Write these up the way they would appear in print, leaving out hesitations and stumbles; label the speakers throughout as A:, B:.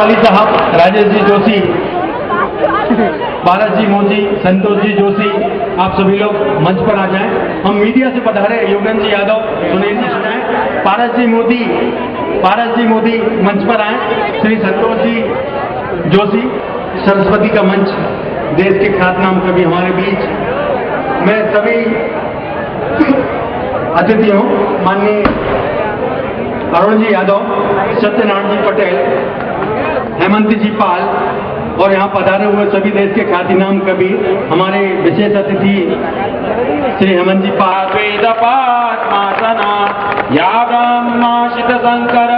A: वाली साहब, राजेश जी जोशी, पारस जी मोदी, संतोष जी जोशी, आप सभी लोग मंच पर आ जाएं। हम मीडिया से पधारे योगेंद्र जी यादव, सुनील जी सुनाएं। पारस जी मोदी मंच पर आए। श्री संतोष जी जोशी, सरस्वती का मंच, देश के ख्यातनाम कवि हमारे बीच। मैं सभी अतिथियों, माननीय अरुण जी यादव, सत्यनारायण जी पटेल, हेमंत जी पाल और यहाँ पधारे हुए सभी देश के ख्यातिनाम कवि, हमारे विशेष अतिथि श्री हेमंत जी पाल।
B: वेद पाठमासना या ब्रह्माशित शंकर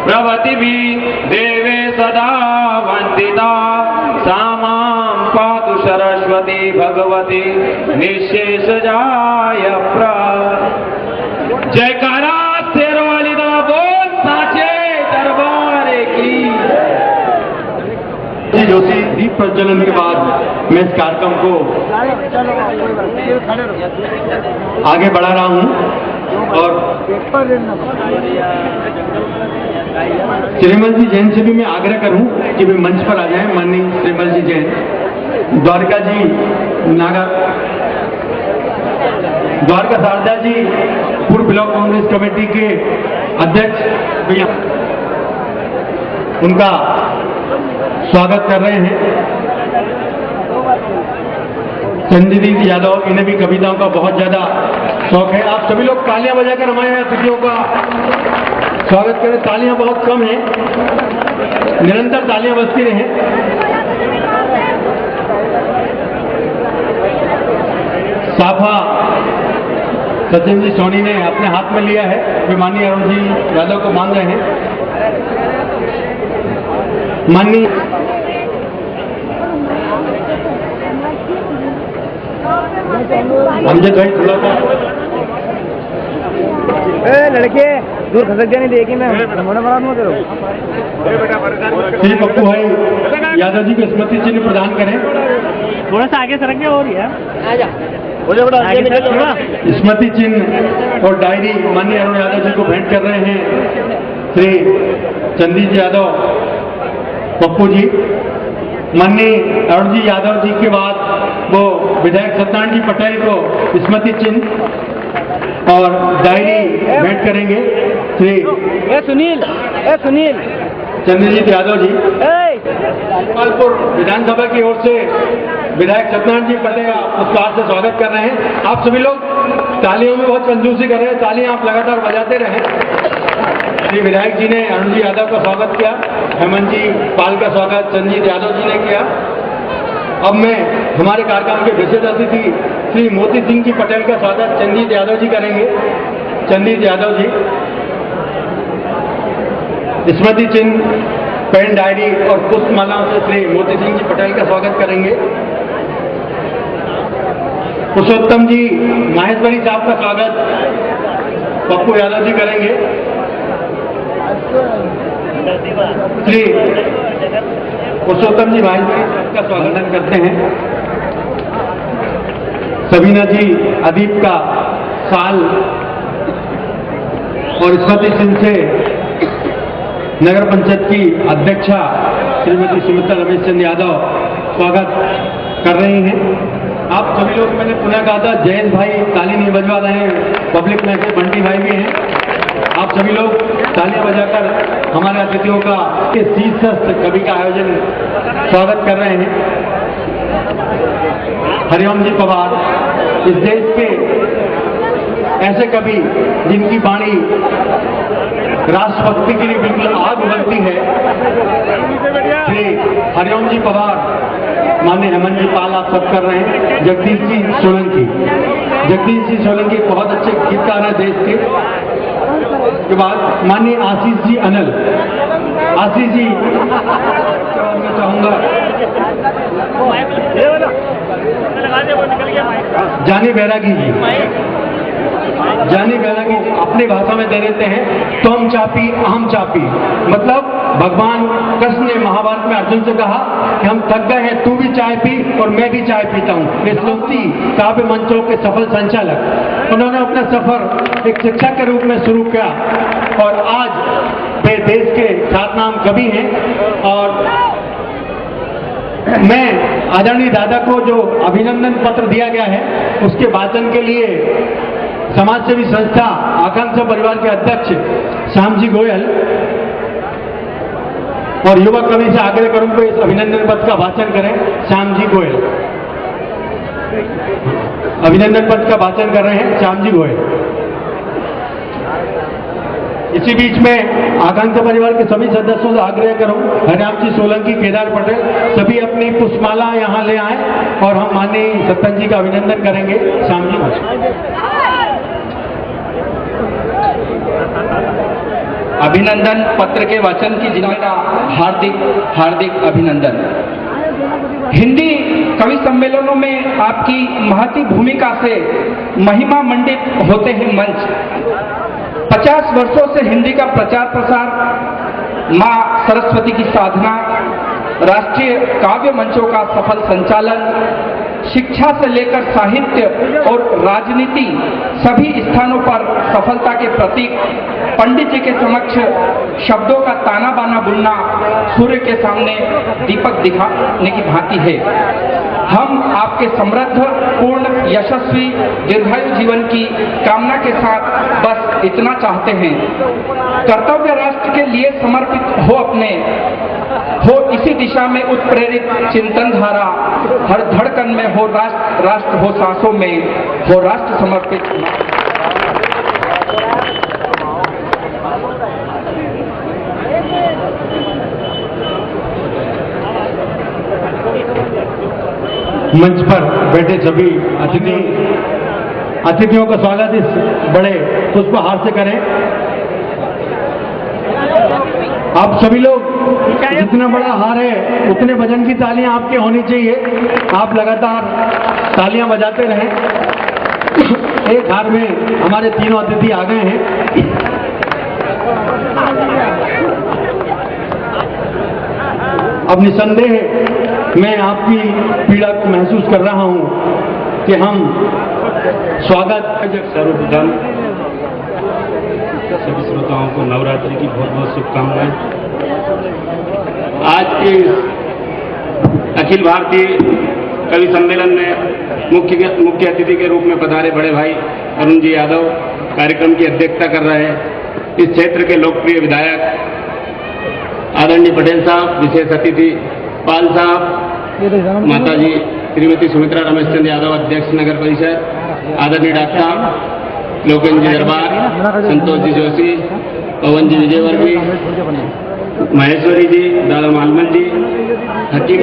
B: प्रभृति भी देवे सदा वंदिता सामां पातु सरस्वती भगवती निशेष जाय जयकारा शेरवाली दा बोल साचे दरबार की।
A: जी जोशी, दीप प्रज्वलन के बाद मैं इस कार्यक्रम को आगे बढ़ा रहा हूं और श्रीमल जी जैन से भी मैं आग्रह करूं कि वे मंच पर आ जाएं। माननीय श्रीमल जी जैन, द्वारका जी नागर, द्वारका शारदा जी पूर्व ब्लॉक कांग्रेस कमेटी के अध्यक्ष, उनका स्वागत कर रहे हैं। चंद्रजीत यादव, इन्हें भी कविताओं का बहुत ज्यादा शौक है। आप सभी लोग तालियां बजाकर हमारे अतिथियों का स्वागत करें। तालियां बहुत कम हैं, निरंतर तालियां बजती रहें। साफा सचिन जी सोनी ने अपने हाथ में लिया है, वे माननीय अरुण जी यादव को मान रहे हैं। माननीय अमजद भाई थोड़ा सा
C: लड़के दूर खसक जाने देगी मैं करो।
A: श्री पप्पू भाई यादव जी को स्मृति चिन्ह प्रदान करें।
C: थोड़ा सा आगे सरक और यार
A: स्मृति चिन्ह और डायरी माननीय अरुण यादव जी को भेंट कर रहे हैं श्री चंद्रजीत यादव पप्पू जी। माननीय अरुण जी यादव जी के बाद वो विधायक सत्यनारायण जी पटेल को स्मृति चिन्ह और डायरी भेंट करेंगे श्री
C: सुनील
A: चंद्रजीत यादव जी। गोपालपुर विधानसभा की ओर से विधायक सत्यनारायण जी पटेल का उत्साह से स्वागत कर रहे हैं। आप सभी लोग तालियों में बहुत कंजूसी कर रहे हैं, तालियां आप लगातार बजाते रहें। श्री विधायक जी ने अरुण जी यादव का स्वागत किया, हेमंत जी पाल का स्वागत चंद्रजीत यादव जी ने किया। अब मैं हमारे कार्यक्रम के विशेष अतिथि श्री मोती सिंह जी पटेल का स्वागत चंद्रजीत यादव जी करेंगे। चंद्रजीत यादव जी स्मृति चिन्ह, पेन, डायरी और पुष्पमालाओं से श्री मोती सिंह जी पटेल का स्वागत करेंगे। पुरुषोत्तम जी माहेश्वरी साहब का स्वागत पप्पू यादव जी करेंगे। श्री पुरुषोत्तम जी माहेश्वरी साहब का स्वागत करते हैं। सबीना जी अदीप का साल और स्मृति सिंह से नगर पंचायत की अध्यक्षा श्रीमती सुमित्रा रमेश चंद्र यादव स्वागत कर रही हैं। आप सभी लोग, मैंने पुनः कहा था, जयेश भाई ताली नहीं बजवा रहे हैं, पब्लिक में से बंटी भाई भी हैं। आप सभी लोग तालियां बजाकर हमारे अतिथियों का इस शीर्षस्थ कवि का आयोजन स्वागत कर रहे हैं। हरिओम जी पवार, इस देश के ऐसे कवि जिनकी वाणी राष्ट्रभक्ति के लिए बिल्कुल आग उगलती है, श्री हरिओम जी पवार, माननीय हेमंत जी पाल आप सब कर रहे हैं। जगदीश जी सोलंकी बहुत अच्छे गीतकार हैं देश के बाद माननीय आशीष जी अनल, आशीष जी मैं चाहूंगा जानी बैरागी जी, जानी बैरागी अपनी भाषा में दे देते हैं तुम चापी अहम चापी, मतलब भगवान कृष्ण ने महाभारत में अर्जुन से कहा कि हम थक गए हैं, तू भी चाय पी और मैं भी चाय पीता हूँ। श्रीमती काव्य मंचों के सफल संचालक, उन्होंने अपना सफर एक शिक्षक के रूप में शुरू किया और आज देश के ख्यातनाम कवि हैं। और मैं आदरणीय दादा को जो अभिनंदन पत्र दिया गया है उसके वाचन के लिए समाजसेवी संस्था आकांक्षा परिवार के अध्यक्ष श्याम जी गोयल और युवा कवि से आग्रह करूंगा इस अभिनंदन पत्र का वाचन करें। श्याम जी गोयल अभिनंदन पत्र का वाचन कर रहे हैं, श्याम जी गोयल। इसी बीच में आकांक्षा परिवार के सभी सदस्यों से आग्रह करूं, हरिराम जी सोलंकी, केदार पटेल सभी अपनी पुष्पमाला यहां ले आए और हम माननीय सत्तन जी का अभिनंदन करेंगे। श्याम जी
D: अभिनंदन पत्र के वाचन की जिम्मेदारी हार्दिक हार्दिक अभिनंदन। हिंदी कवि सम्मेलनों में आपकी महती भूमिका से महिमा मंडित होते हैं मंच। 50 वर्षों से हिंदी का प्रचार प्रसार, मां सरस्वती की साधना, राष्ट्रीय काव्य मंचों का सफल संचालन, शिक्षा से लेकर साहित्य और राजनीति सभी स्थानों पर सफलता के प्रतीक। पंडित जी के समक्ष शब्दों का ताना बाना बुनना सूर्य के सामने दीपक दिखाने की भांति है। हम आपके समृद्ध, पूर्ण, यशस्वी, दीर्घायु जीवन की कामना के साथ बस इतना चाहते हैं। कर्तव्य राष्ट्र के लिए समर्पित हो इसी दिशा में उत्प्रेरित चिंतन धारा, हर धड़कन में हो राष्ट्र, राष्ट्र हो सांसों में, हो राष्ट्र समर्पित।
A: मंच पर बैठे सभी अतिथियों का स्वागत इस बड़े पुष्पहार से करें। आप सभी लोग जितना बड़ा हार है उतने वजन की तालियां आपके होनी चाहिए। आप लगातार तालियां बजाते रहें। एक हार में हमारे तीनों अतिथि आ गए हैं। अब निसंदेह मैं आपकी पीड़ा को महसूस कर रहा हूं कि हम स्वागत
E: सर्वप्रथम सभी श्रोताओं को नवरात्रि की बहुत बहुत शुभकामनाएं। आज के अखिल भारतीय कवि सम्मेलन में मुख्य अतिथि के रूप में पधारे बड़े भाई अरुण जी यादव कार्यक्रम की अध्यक्षता कर रहे हैं। इस क्षेत्र के लोकप्रिय विधायक आदरणीय पटेल साहब, विशेष अतिथि पाल साहब, माता जी श्रीमती सुमित्रा रमेश चंद्र यादव अध्यक्ष नगर परिषद, आदरणीय डॉक्टर साहब, लोकेन्द्र जी दरबार, संतोष जी जोशी, पवन जी विजयवर्गीय, महेश्वरी जी, दादा मालमन जी, हकीम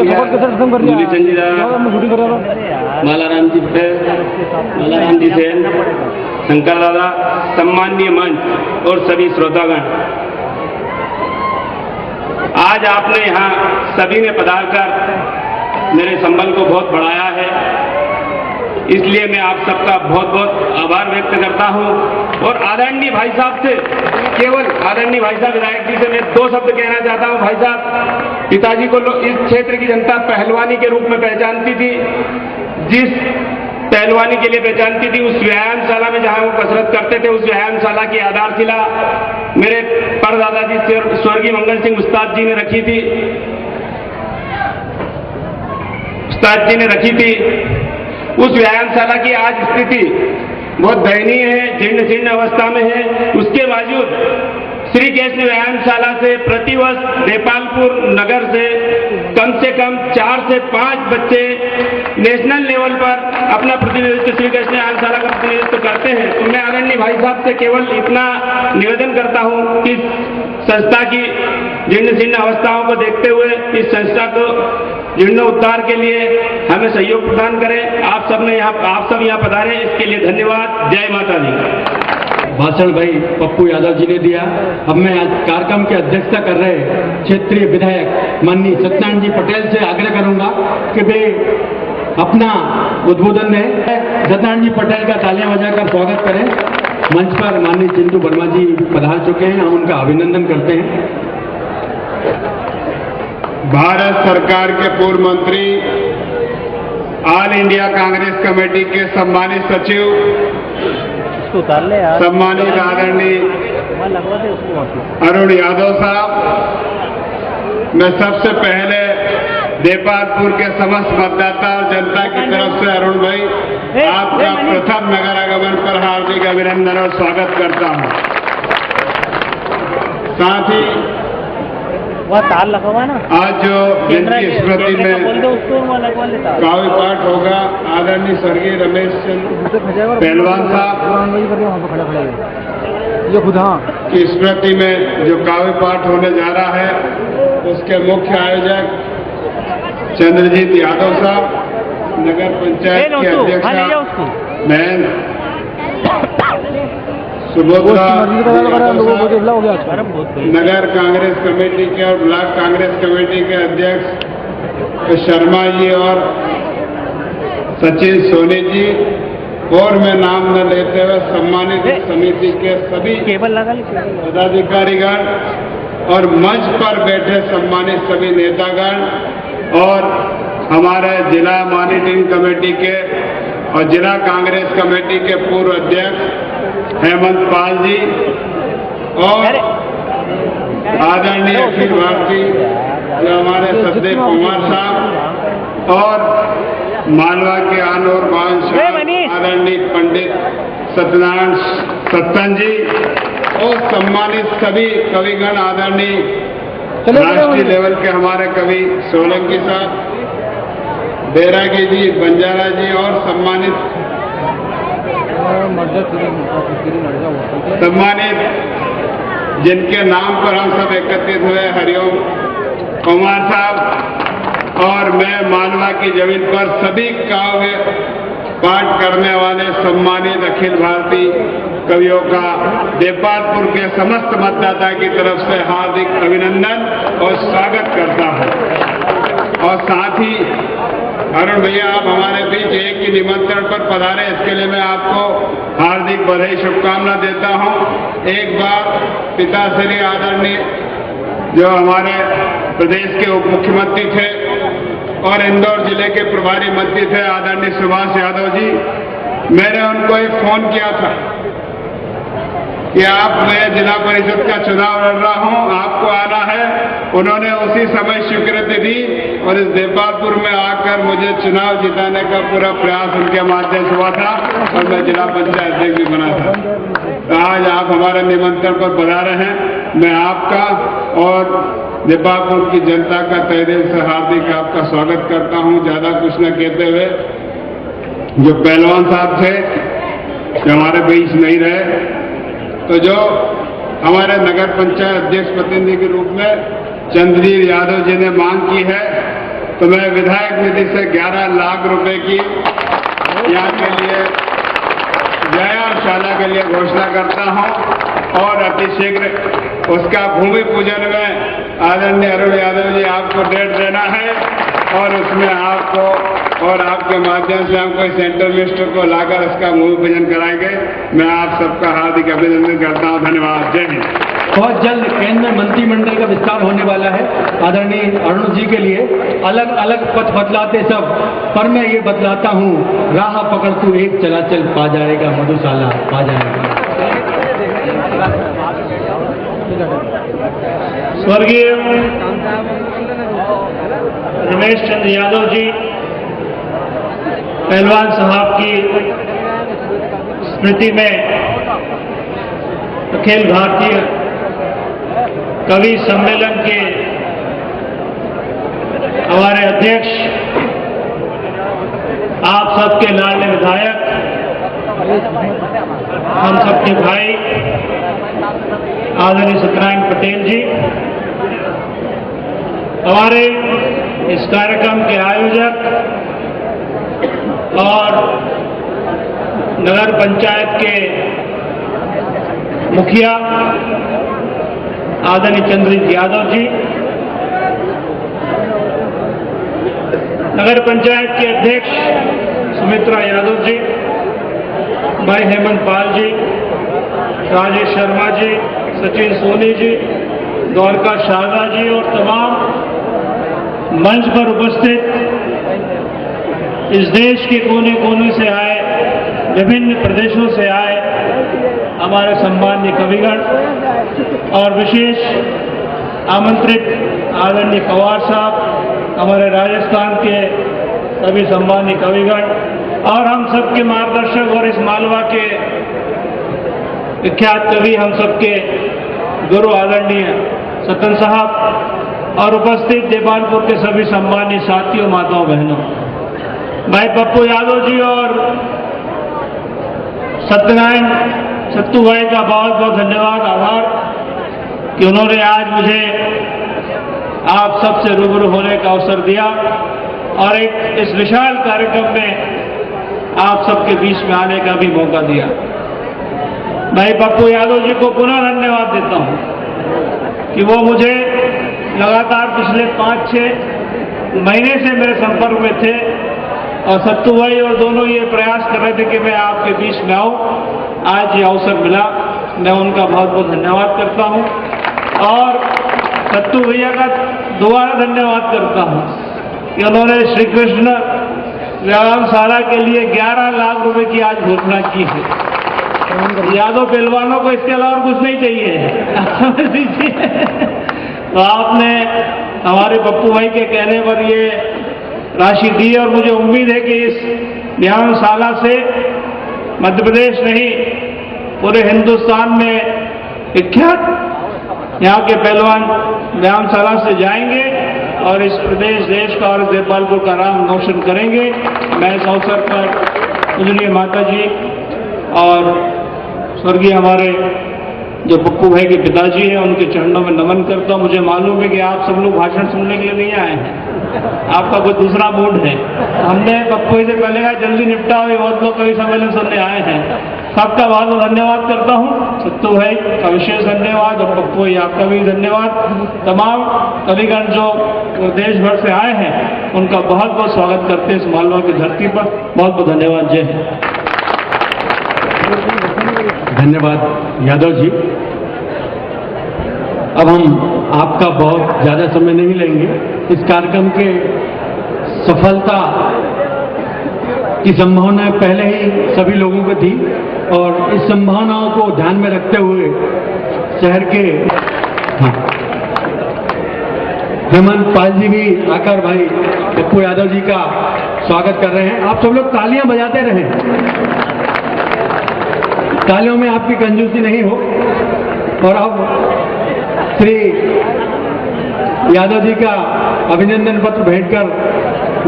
E: मूलीचंद जी दादा, मालाराम जी पटेल, मालाराम जी सेन, शंकर दादा, सम्माननीय मंच और सभी श्रोतागण, आज आपने यहाँ सभी ने पधारकर मेरे संबल को बहुत बढ़ाया है, इसलिए मैं आप सबका बहुत बहुत आभार व्यक्त करता हूं। और आदरणीय भाई साहब से, केवल आदरणीय भाई साहब विधायक जी से मैं 2 शब्द कहना चाहता हूं। भाई साहब, पिताजी को इस क्षेत्र की जनता पहलवानी के रूप में पहचानती थी। जिस पहलवानी के लिए पहचानती थी, उस व्यायामशाला में जहां वो कसरत करते थे, उस व्यायामशाला की आधारशिला मेरे परदादा जी स्वर्गीय मंगल सिंह उस्ताद जी ने रखी थी। उस व्यायामशाला की आज स्थिति बहुत दयनीय है, जीर्ण शीर्ण अवस्था में है। उसके बावजूद श्री कृष्ण व्यायामशाला से प्रतिवर्ष नेपालपुर नगर से कम 4 से 5 बच्चे नेशनल लेवल पर अपना प्रतिनिधित्व श्री कृष्ण व्यायामशाला का प्रतिनिधित्व करते हैं। तो मैं आदरणीय भाई साहब से केवल इतना निवेदन करता हूं कि संस्था की जीर्ण शीर्ण अवस्थाओं को देखते हुए इस संस्था को जीर्णोद्धार के लिए हमें सहयोग प्रदान करें। आप सब यहाँ पधारे, इसके लिए धन्यवाद। जय माता दी।
A: भाषण भाई पप्पू यादव जी ने दिया। अब मैं आज कार्यक्रम की अध्यक्षता कर रहे क्षेत्रीय विधायक माननीय सत्यनारायण जी पटेल से आग्रह करूंगा कि वे अपना उद्बोधन दें। सत्यनारायण जी पटेल का तालियां बजाकर स्वागत करें। मंच पर माननीय चिंटू वर्मा जी पधार चुके हैं, हम उनका अभिनंदन करते हैं।
F: भारत सरकार के पूर्व मंत्री, ऑल इंडिया कांग्रेस कमेटी के सम्मानित सचिव
C: उसको उतार ले यार।
F: सम्मानित आदरणीय
C: लगवा दे उसको।
F: अरुण यादव साहब, मैं सबसे पहले देपालपुर के समस्त मतदाता और जनता की तरफ से अरुण भाई आपका प्रथम नगर आगमन पर हार्दिक अभिनंदन और स्वागत करता हूं। साथ ही
C: वह तार लगवा ना,
F: आज जो जिनकी स्मृति में
C: बोल दो उसको, वह लगवा ले तार।
F: काव्य पाठ होगा, आदरणीय स्वर्गीय रमेश चंद्र पहलवान साहब
C: ये खुद हाँ
F: की स्मृति में जो काव्य पाठ होने जा रहा है, उसके मुख्य आयोजक चंद्रजीत यादव साहब, नगर पंचायत की अध्यक्षा बहन सुभद्रा नगर कांग्रेस कमेटी के और ब्लॉक कांग्रेस कमेटी के अध्यक्ष शर्मा जी और सचिन सोनी जी, और मैं नाम न लेते हुए सम्मानित समिति के सभी पदाधिकारीगण और मंच पर बैठे सम्मानित सभी नेतागण और हमारे जिला मॉनिटरिंग कमेटी के और जिला कांग्रेस कमेटी के पूर्व अध्यक्ष हेमंत पाल जी और आदरणीय अखिल भारती जो हमारे सचदेव कुमार साहब और मालवा के आनोर बादशाह आदरणीय पंडित सत्यनारायण सत्तन जी और सम्मानित सभी कविगण, आदरणीय राष्ट्रीय लेवल के हमारे कवि सोलंकी साहब, बैरागी जी, बंजारा जी और सम्मानित जिनके नाम पर हम सब एकत्रित हुए, हरिओम कुमार साहब और मैं मालवा की जमीन पर सभी काव्य पाठ करने वाले सम्मानित अखिल भारतीय कवियों का देपालपुर के समस्त मतदाता की तरफ से हार्दिक अभिनंदन और स्वागत करता हूं। और साथ ही अरुण भैया, आप हमारे बीच एक ही निमंत्रण पर पधारे, इसके लिए मैं आपको हार्दिक बधाई शुभकामना देता हूं। एक बार पिता श्री आदरणीय जो हमारे प्रदेश के उप मुख्यमंत्री थे और इंदौर जिले के प्रभारी मंत्री थे आदरणीय सुभाष यादव जी, मैंने उनको एक फोन किया था कि आप, मैं जिला परिषद का चुनाव लड़ रहा हूं, आपको आना है। उन्होंने उसी समय स्वीकृति दी और इस देपालपुर में आकर मुझे चुनाव जिताने का पूरा प्रयास उनके माध्यम से हुआ था और मैं जिला पंचायत अध्यक्ष भी बना था। तो आज आप हमारे निमंत्रण पर पधारे हैं, मैं आपका और देपालपुर की जनता का तहे दिल से हार्दिक आपका स्वागत करता हूं। ज्यादा कुछ न कहते हुए, जो पहलवान साहब थे जो हमारे बीच नहीं रहे, तो जो हमारे नगर पंचायत अध्यक्ष प्रतिनिधि के रूप में चंद्रजीत यादव जी ने मांग की है, तो मैं विधायक निधि से 11 लाख रुपए की यहाँ के लिए व्यायामशाला के लिए घोषणा करता हूँ और अतिशीघ्र उसका भूमि पूजन में आदरणीय अरुण यादव जी आपको डेट देना है और उसमें आपको और आपके माध्यम से हम कोई सेंट्रल मिनिस्टर को लाकर इसका भूमि पूजन कराएंगे। मैं आप सबका हार्दिक अभिनंदन करता हूं। धन्यवाद। जय हिंद।
A: बहुत जल्द केंद्र में मंत्रिमंडल का विस्तार होने वाला है आदरणीय अरुण जी के लिए। अलग अलग पथ बतलाते सब, पर मैं ये बतलाता हूँ, राह पकड़ तू एक चला चल पा जाएगा मधुशाला पा जाएगा।
B: स्वर्गीय रमेश चंद्र यादव जी पहलवान साहब की स्मृति में अखिल भारतीय कवि सम्मेलन के हमारे अध्यक्ष, आप सबके लाडले विधायक, हम सबके भाई आदरणीय सत्यनारायण पटेल जी, हमारे इस कार्यक्रम के आयोजक और नगर पंचायत के मुखिया आदरणीय चंद्रजीत यादव जी, नगर पंचायत के अध्यक्ष सुमित्रा यादव जी, भाई हेमंत पाल जी, राजेश शर्मा जी, सचिन सोनी जी, द्वारका शारदा जी और तमाम मंच पर उपस्थित इस देश के कोने कोने से आए, विभिन्न प्रदेशों से आए हमारे सम्माननीय कविगण और विशेष आमंत्रित आदरणीय पवार साहब, हमारे राजस्थान के सभी सम्माननीय कविगण और हम सबके मार्गदर्शक और इस मालवा के विख्यात कवि, हम सबके गुरु आदरणीय सतन साहब और उपस्थित देपालपुर के सभी सम्मानीय साथियों, माताओं, बहनों, भाई पप्पू यादव जी और सत्यनारायण सत्तू भाई का बहुत बहुत धन्यवाद, आभार कि उन्होंने आज मुझे आप सबसे रूबरू होने का अवसर दिया और एक इस विशाल कार्यक्रम में आप सबके बीच में आने का भी मौका दिया। भाई पप्पू यादव जी को पुनः धन्यवाद देता हूं कि वो मुझे लगातार पिछले 5-6 महीने से मेरे संपर्क में थे और सत्तू भाई और दोनों ये प्रयास कर रहे थे कि मैं आपके बीच में आऊं। आज ये अवसर मिला, मैं उनका बहुत बहुत धन्यवाद करता हूं और सत्तू भैया का दोबारा धन्यवाद करता हूं कि उन्होंने श्री कृष्ण व्यायामशाला के लिए 11 लाख रुपए की आज घोषणा की है। यादव पहलवानों को इसके अलावा कुछ नहीं चाहिए, समझ लीजिए। तो आपने हमारे पप्पू भाई के कहने पर ये राशि दी और मुझे उम्मीद है कि इस व्यायामशाला से मध्य प्रदेश नहीं पूरे हिंदुस्तान में विख्यात यहाँ के पहलवान व्यायामशाला से जाएंगे और इस प्रदेश, देश का और देपालपुर का नाम रोशन करेंगे। मैं इस अवसर पर पूजनीय माता जी और स्वर्गीय हमारे जो पप्पू भाई के पिताजी हैं उनके चरणों में नमन करता हूं। मुझे मालूम है कि आप सब लोग भाषण सुनने के लिए नहीं आए हैं, आपका कोई दूसरा मूड है। हमने पप्पू से पहले कहा जल्दी निपटा हुए, बहुत लोग कवि सम्मेलन सुनने आए हैं। सबका बहुत बहुत धन्यवाद करता हूं। सत्तू भाई का विशेष धन्यवाद और पप्पू भाई आपका भी धन्यवाद। तमाम कविगण जो देश भर से आए हैं उनका बहुत बहुत स्वागत करते हैं इस मालवा की धरती पर। बहुत बहुत धन्यवाद। जय हिंद।
A: धन्यवाद यादव जी। अब हम आपका बहुत ज्यादा समय नहीं लेंगे। इस कार्यक्रम के सफलता की संभावना पहले ही सभी लोगों को थी और इस संभावनाओं को ध्यान में रखते हुए शहर के हेमंत पाल जी भी आकर भाई पप्पू यादव जी का स्वागत कर रहे हैं। आप सब लोग तालियां बजाते रहें, तालियों में आपकी कंजूसी नहीं हो। और अब श्री यादव जी का अभिनंदन पत्र भेंटकर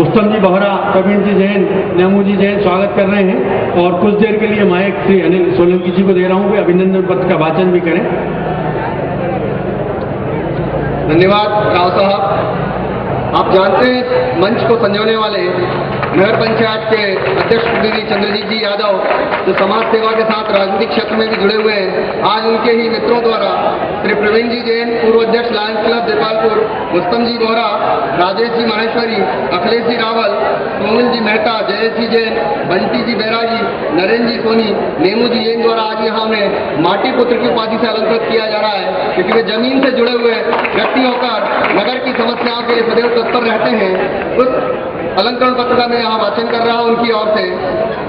A: उत्तम जी बोहरा, प्रवीण जी जैन, नेमू जी जैन स्वागत कर रहे हैं और कुछ देर के लिए माइक श्री अनिल सोलंकी जी को दे रहा हूं कि अभिनंदन पत्र का वाचन भी करें।
G: धन्यवाद राव साहब। आप जानते हैं मंच को संजोने वाले नगर पंचायत के अध्यक्ष प्रतिनिधि चंद्रजीत जी यादव जो समाज सेवा के साथ राजनीतिक क्षेत्र में भी जुड़े हुए हैं, आज उनके ही मित्रों द्वारा श्री प्रवीण जी जैन पूर्व अध्यक्ष लायंस क्लब देपालपुर, मुस्तम जी बोहरा, राजेश जी माहेश्वरी, अखिलेश जी रावल, कोमल जी मेहता, जयेश जी जैन, बंटी जी बैरागी, नरेंद्र जी सोनी, नेमू जी जैन द्वारा आज यहाँ हमें माटी पुत्र की उपाधि से अलंकृत किया जा रहा है, क्योंकि वे जमीन से जुड़े हुए व्यक्ति होकर नगर की समस्याओं के लिए सदैव तत्पर रहते हैं। उस अलंकरण पत्र का मैं यहाँ वाचन कर रहा हूँ उनकी ओर से।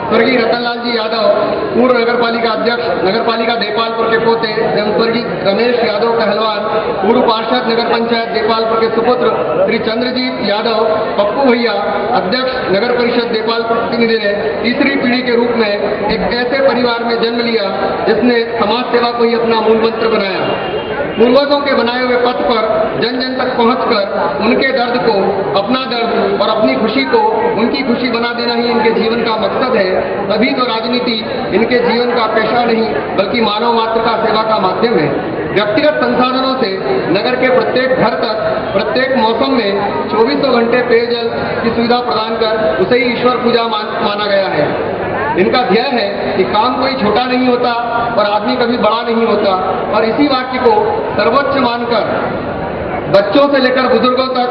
G: स्वर्गीय रतनलाल जी यादव, पूर्व नगर पालिका अध्यक्ष, नगर पालिका देपालपुर के पोते एवं स्वर्गीय रमेश यादव पहलवान, पूर्व पार्षद नगर पंचायत देपालपुर के सुपुत्र श्री चंद्रजीत यादव पप्पू भैया, अध्यक्ष नगर परिषद देपालपुर प्रतिनिधि ने तीसरी पीढ़ी के रूप में एक ऐसे परिवार में जन्म लिया जिसने समाज सेवा को ही अपना मूल मंत्र बनाया। पूर्वजों के बनाए हुए पथ पर जन जन तक पहुंचकर उनके दर्द को अपना दर्द और अपनी खुशी को उनकी खुशी बना देना ही इनके जीवन का मकसद है। तभी तो राजनीति इनके जीवन का पेशा नहीं बल्कि मानव मात्र का सेवा का माध्यम है। व्यक्तिगत संसाधनों से नगर के प्रत्येक घर तक प्रत्येक मौसम में 24 घंटे पेयजल की सुविधा प्रदान कर उसे ही ईश्वर पूजा माना गया है। इनका ध्येय है कि काम कोई छोटा नहीं होता और आदमी कभी बड़ा नहीं होता, और इसी वाक्य को सर्वोच्च मानकर बच्चों से लेकर बुजुर्गों तक,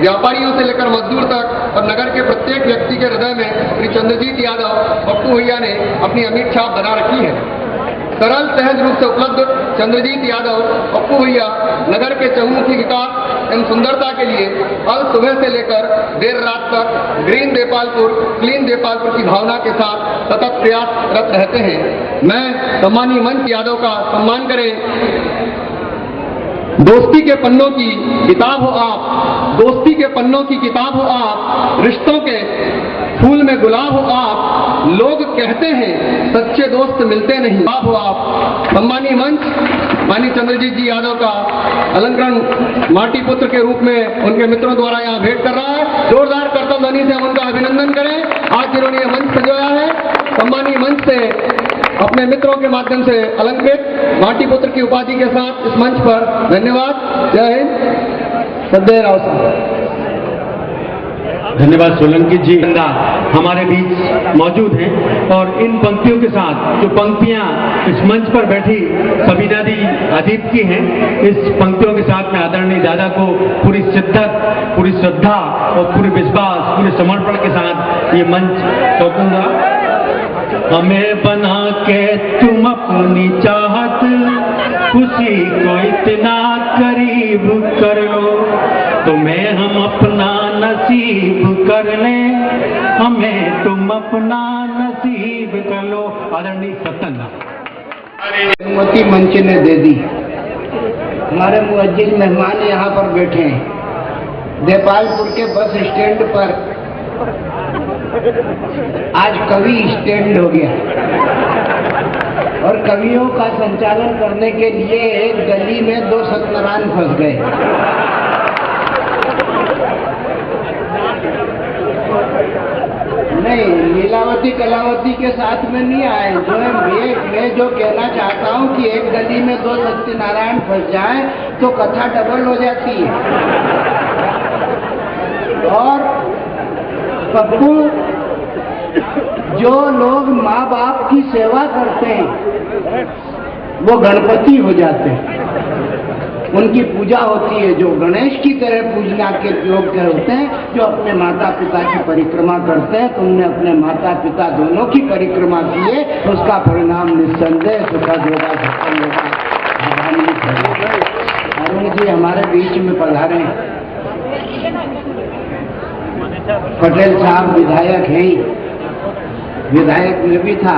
G: व्यापारियों से लेकर मजदूर तक और नगर के प्रत्येक व्यक्ति के हृदय में श्री चंद्रजीत यादव पप्पू भैया ने अपनी अमिट छाप बना रखी है। सरल सहज रूप से उपलब्ध चंद्रजीत यादव पप्पू भैया नगर के चहुमुखी विकास एवं सुंदरता के लिए कल सुबह से लेकर देर रात तक ग्रीन देपालपुर, क्लीन देपालपुर की भावना के साथ सतत प्रयासरत रहते हैं। मैं सम्मानीय मंच यादव का सम्मान करें। दोस्ती के पन्नों की किताब हो आप, दोस्ती के पन्नों की किताब हो आप, रिश्तों के फूल में गुलाब हो आप, लोग कहते हैं सच्चे दोस्त मिलते नहीं, आप हो आप। सम्मानीय मंच माननीय चंद्रजीत जी यादव का अलंकरण माटी पुत्र के रूप में उनके मित्रों द्वारा यहाँ भेंट कर रहा है। जोरदार करतब ध्वनि से हम उनका अभिनंदन करें। आज जिन्होंने यह मंच सजाया है, सम्मानीय मंच से अपने मित्रों के माध्यम से अलंकृत माटी पुत्र की उपाधि के साथ इस मंच पर धन्यवाद। जय हिंद। सदैव राव साहब।
A: धन्यवाद सोलंकी जी हमारे बीच मौजूद हैं और इन पंक्तियों के साथ जो पंक्तियां इस मंच पर बैठी सबीना दी अजीत की हैं, इस पंक्तियों के साथ मैं आदरणीय दादा को पूरी शिद्दत, पूरी श्रद्धा और पूरे विश्वास, पूरे समर्पण के साथ ये मंच सौंपूंगा। हमें बना के तुम अपनी चाहत, खुशी को इतना करीब कर लो, तुम्हें हम अपना नसीब कर लें, हमें तुम अपना नसीब कर लो। आदरणीय सत्तन
C: अनुमति मंच ने दे दी। हमारे मुअज्जिज मेहमान यहाँ पर बैठे हैं। देपालपुर के बस स्टैंड पर आज कवि स्टैंड हो गया और कवियों का संचालन करने के लिए एक गली में 2 सत्यनारायण फंस गए। नहीं, लीलावती कलावती के साथ में नहीं आए। जो मैं जो कहना चाहता हूँ कि एक गली में 2 सत्यनारायण फंस जाएं तो कथा डबल हो जाती है। और पप्पू, जो लोग माँ बाप की सेवा करते हैं वो गणपति हो जाते हैं, उनकी पूजा होती है। जो गणेश की तरह पूजना के लोग होते हैं, जो अपने माता पिता की परिक्रमा करते हैं, तुमने अपने माता पिता दोनों की परिक्रमा की है, उसका परिणाम निस्संदेह सुखद होगा, सफल होगा, आनंदित होगा। अरुण जी हमारे बीच में पधारे। पटेल साहब विधायक हैं ही, विधायक में भी था।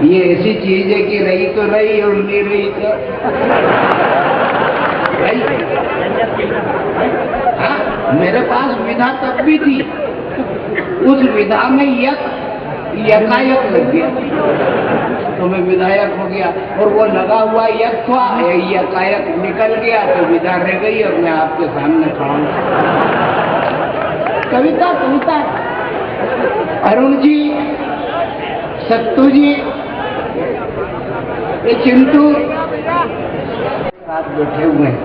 C: ये ऐसी चीज है कि रही तो रही और नहीं रही तो रही। हाँ, मेरे पास विधा तब भी थी, उस विधा में यकायक लग गया तो मैं विधायक हो गया, और वो लगा हुआ यक था, यकायक निकल गया तो विधा रह गई और मैं आपके सामने खड़ा हूं। कविता कविता अरुण जी, सत्तू जी, ये चिंटू साथ बैठे हुए हैं।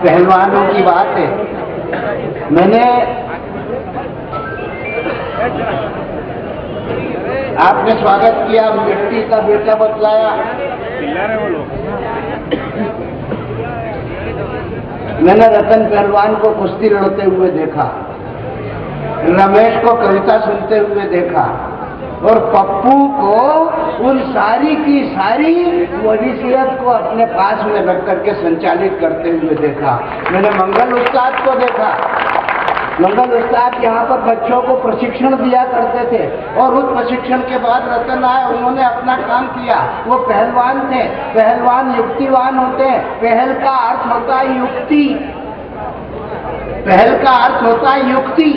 C: पहलवानों की बात है। मैंने आपने स्वागत किया, मिट्टी का बेटा बतलाया। मैंने रतन पहलवान को कुश्ती लड़ते हुए देखा, रमेश को कविता सुनते हुए देखा, और पप्पू को उन सारी की सारी वसीयत को अपने पास में रख करके संचालित करते हुए देखा। मैंने मंगल उस्ताद को देखा। मंगल उस्ताद यहाँ पर बच्चों को प्रशिक्षण दिया करते थे और उस प्रशिक्षण के बाद रतन आए, उन्होंने अपना काम किया। वो पहलवान थे। पहलवान युक्तिवान होते हैं। पहल का अर्थ होता है युक्ति, पहल का अर्थ होता है युक्ति,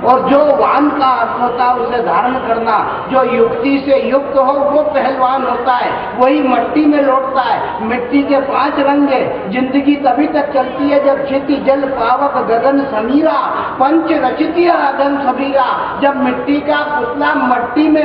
C: और जो वान का अर्थ होता है उसे धारण करना। जो युक्ति से युक्त हो वो पहलवान होता है, वही मिट्टी में लौटता है। मिट्टी के 5 रंग है। जिंदगी तभी तक चलती है जब क्षिति जल पावक गगन समीरा, पंच रचिती अगन सबीरा। जब मिट्टी का पुतला मिट्टी में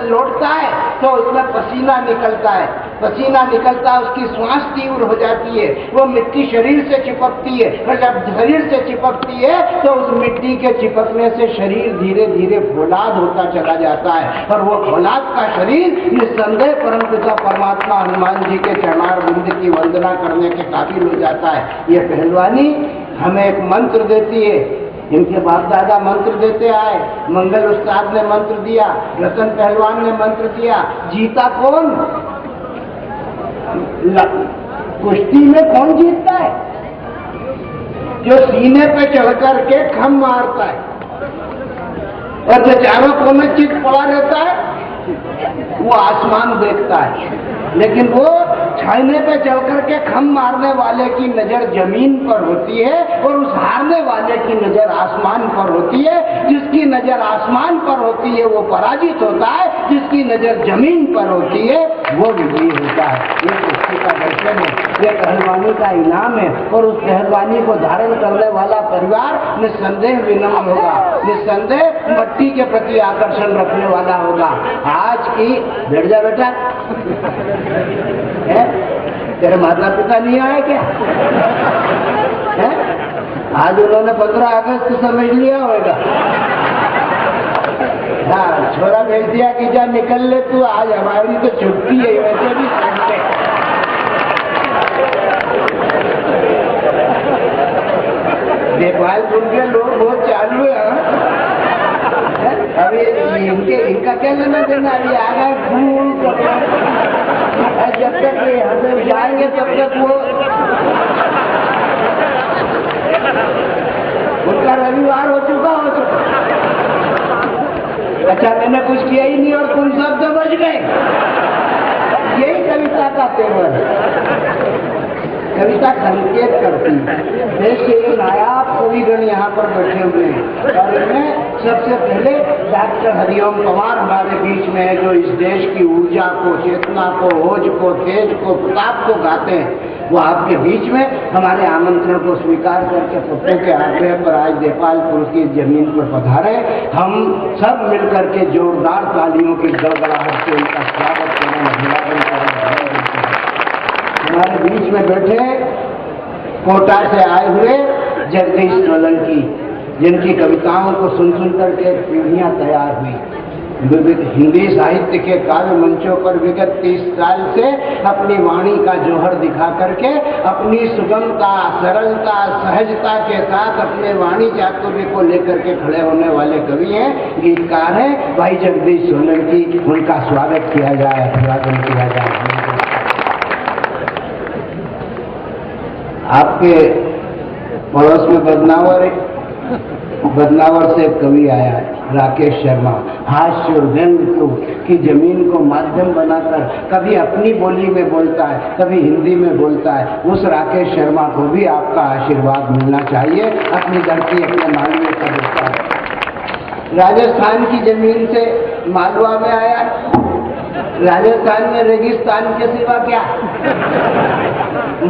C: लौटता है तो उसमें पसीना निकलता है, पसीना निकलता है, उसकी श्वास तीव्र हो जाती है, वो मिट्टी शरीर से चिपकती है, और जब शरीर से चिपकती है तो उस मिट्टी के चिपकने से शरीर धीरे धीरे फौलाद होता चला जाता है, और वो फौलाद का शरीर निस्संदेह परमपिता परमात्मा हनुमान जी के चरणारविंद की वंदना करने के काबिल हो जाता है। ये पहलवानी हमें एक मंत्र देती है। इनके बाप दादा मंत्र देते आए। मंगल उस्ताद ने मंत्र दिया, रतन पहलवान ने मंत्र दिया। जीता कौन? कुश्ती में कौन जीतता है? जो सीने पे चढ़ करके खम मारता है, और जो चारों कोने चित पड़ा रहता है वो आसमान देखता है, लेकिन वो छाने पे चल करके खम मारने वाले की नजर जमीन पर होती है और उस हारने वाले की नजर आसमान पर होती है। जिसकी नजर आसमान पर होती है वो पराजित होता है, जिसकी नजर जमीन पर होती है वो विजयी होता है। ये कुश्ती का दर्शन है, ये पहलवानी का इनाम है और उस पहलवानी को धारण करने वाला परिवार निस्संदेह विनम्र होगा, निस्संदेह मट्टी के प्रति आकर्षण रखने वाला होगा। आज की बैठ जा बेटा, है? तेरे माता पिता नहीं आए क्या? है? आज उन्होंने 15 अगस्त समझ लिया होगा। हाँ, छोरा भेज दिया कि जा निकल ले तू, आज हमारी तो छुट्टी है, वैसे भी संडे। नेपालपुर के लोग बहुत चालू है। अभी इनका क्या लेना देना, अभी आ गए फूल जब तक यहाँ से जाएंगे तब तक वो उनका रविवार हो चुका। अच्छा, मैंने कुछ किया ही नहीं और तुम सब समझ गए। यही कविता का तेवर है। कविता संकेत करती है। देश के ये नायाब कविगण यहाँ पर बैठे हुए हैं और इनमें सबसे पहले डॉक्टर हरिओम पवार हमारे बीच में है, जो इस देश की ऊर्जा को, चेतना को, ओज को, तेज को, प्रताप को गाते हैं। वो आपके बीच में हमारे आमंत्रण को स्वीकार करके पप्पू के आग्रह पर आज नेपालपुर की जमीन पर पधारे। हम सब मिलकर के जोरदार तालियों की गड़गड़ाहट से उनका स्वागत करें, अभिवादन करें। हमारे बीच में बैठे कोटा से आए हुए जगदीश सोलंकी, जिनकी कविताओं को सुन सुन करके पीढ़ियां तैयार हुई। हिंदी साहित्य के काव्य मंचों पर विगत 30 साल से अपनी वाणी का जौहर दिखा करके अपनी सुगमता, सरलता, सहजता के साथ अपने वाणी चातुर्य को लेकर के खड़े होने वाले कवि हैं, गीतकार हैं भाई जगदीश सोलंकी। उनका स्वागत किया जाए, अभिवादन किया जाए। आपके पड़ोस में बदनावर से एक कवि आया है, राकेश शर्मा। हास्य और व्यंग्य की जमीन को माध्यम बनाकर कभी अपनी बोली में बोलता है, कभी हिंदी में बोलता है। उस राकेश शर्मा को भी आपका आशीर्वाद मिलना चाहिए। अपनी धरती, अपने मालवे का हिस्सा है। राजस्थान की जमीन से मालवा में आया। राजस्थान में रेगिस्तान के सिवा क्या?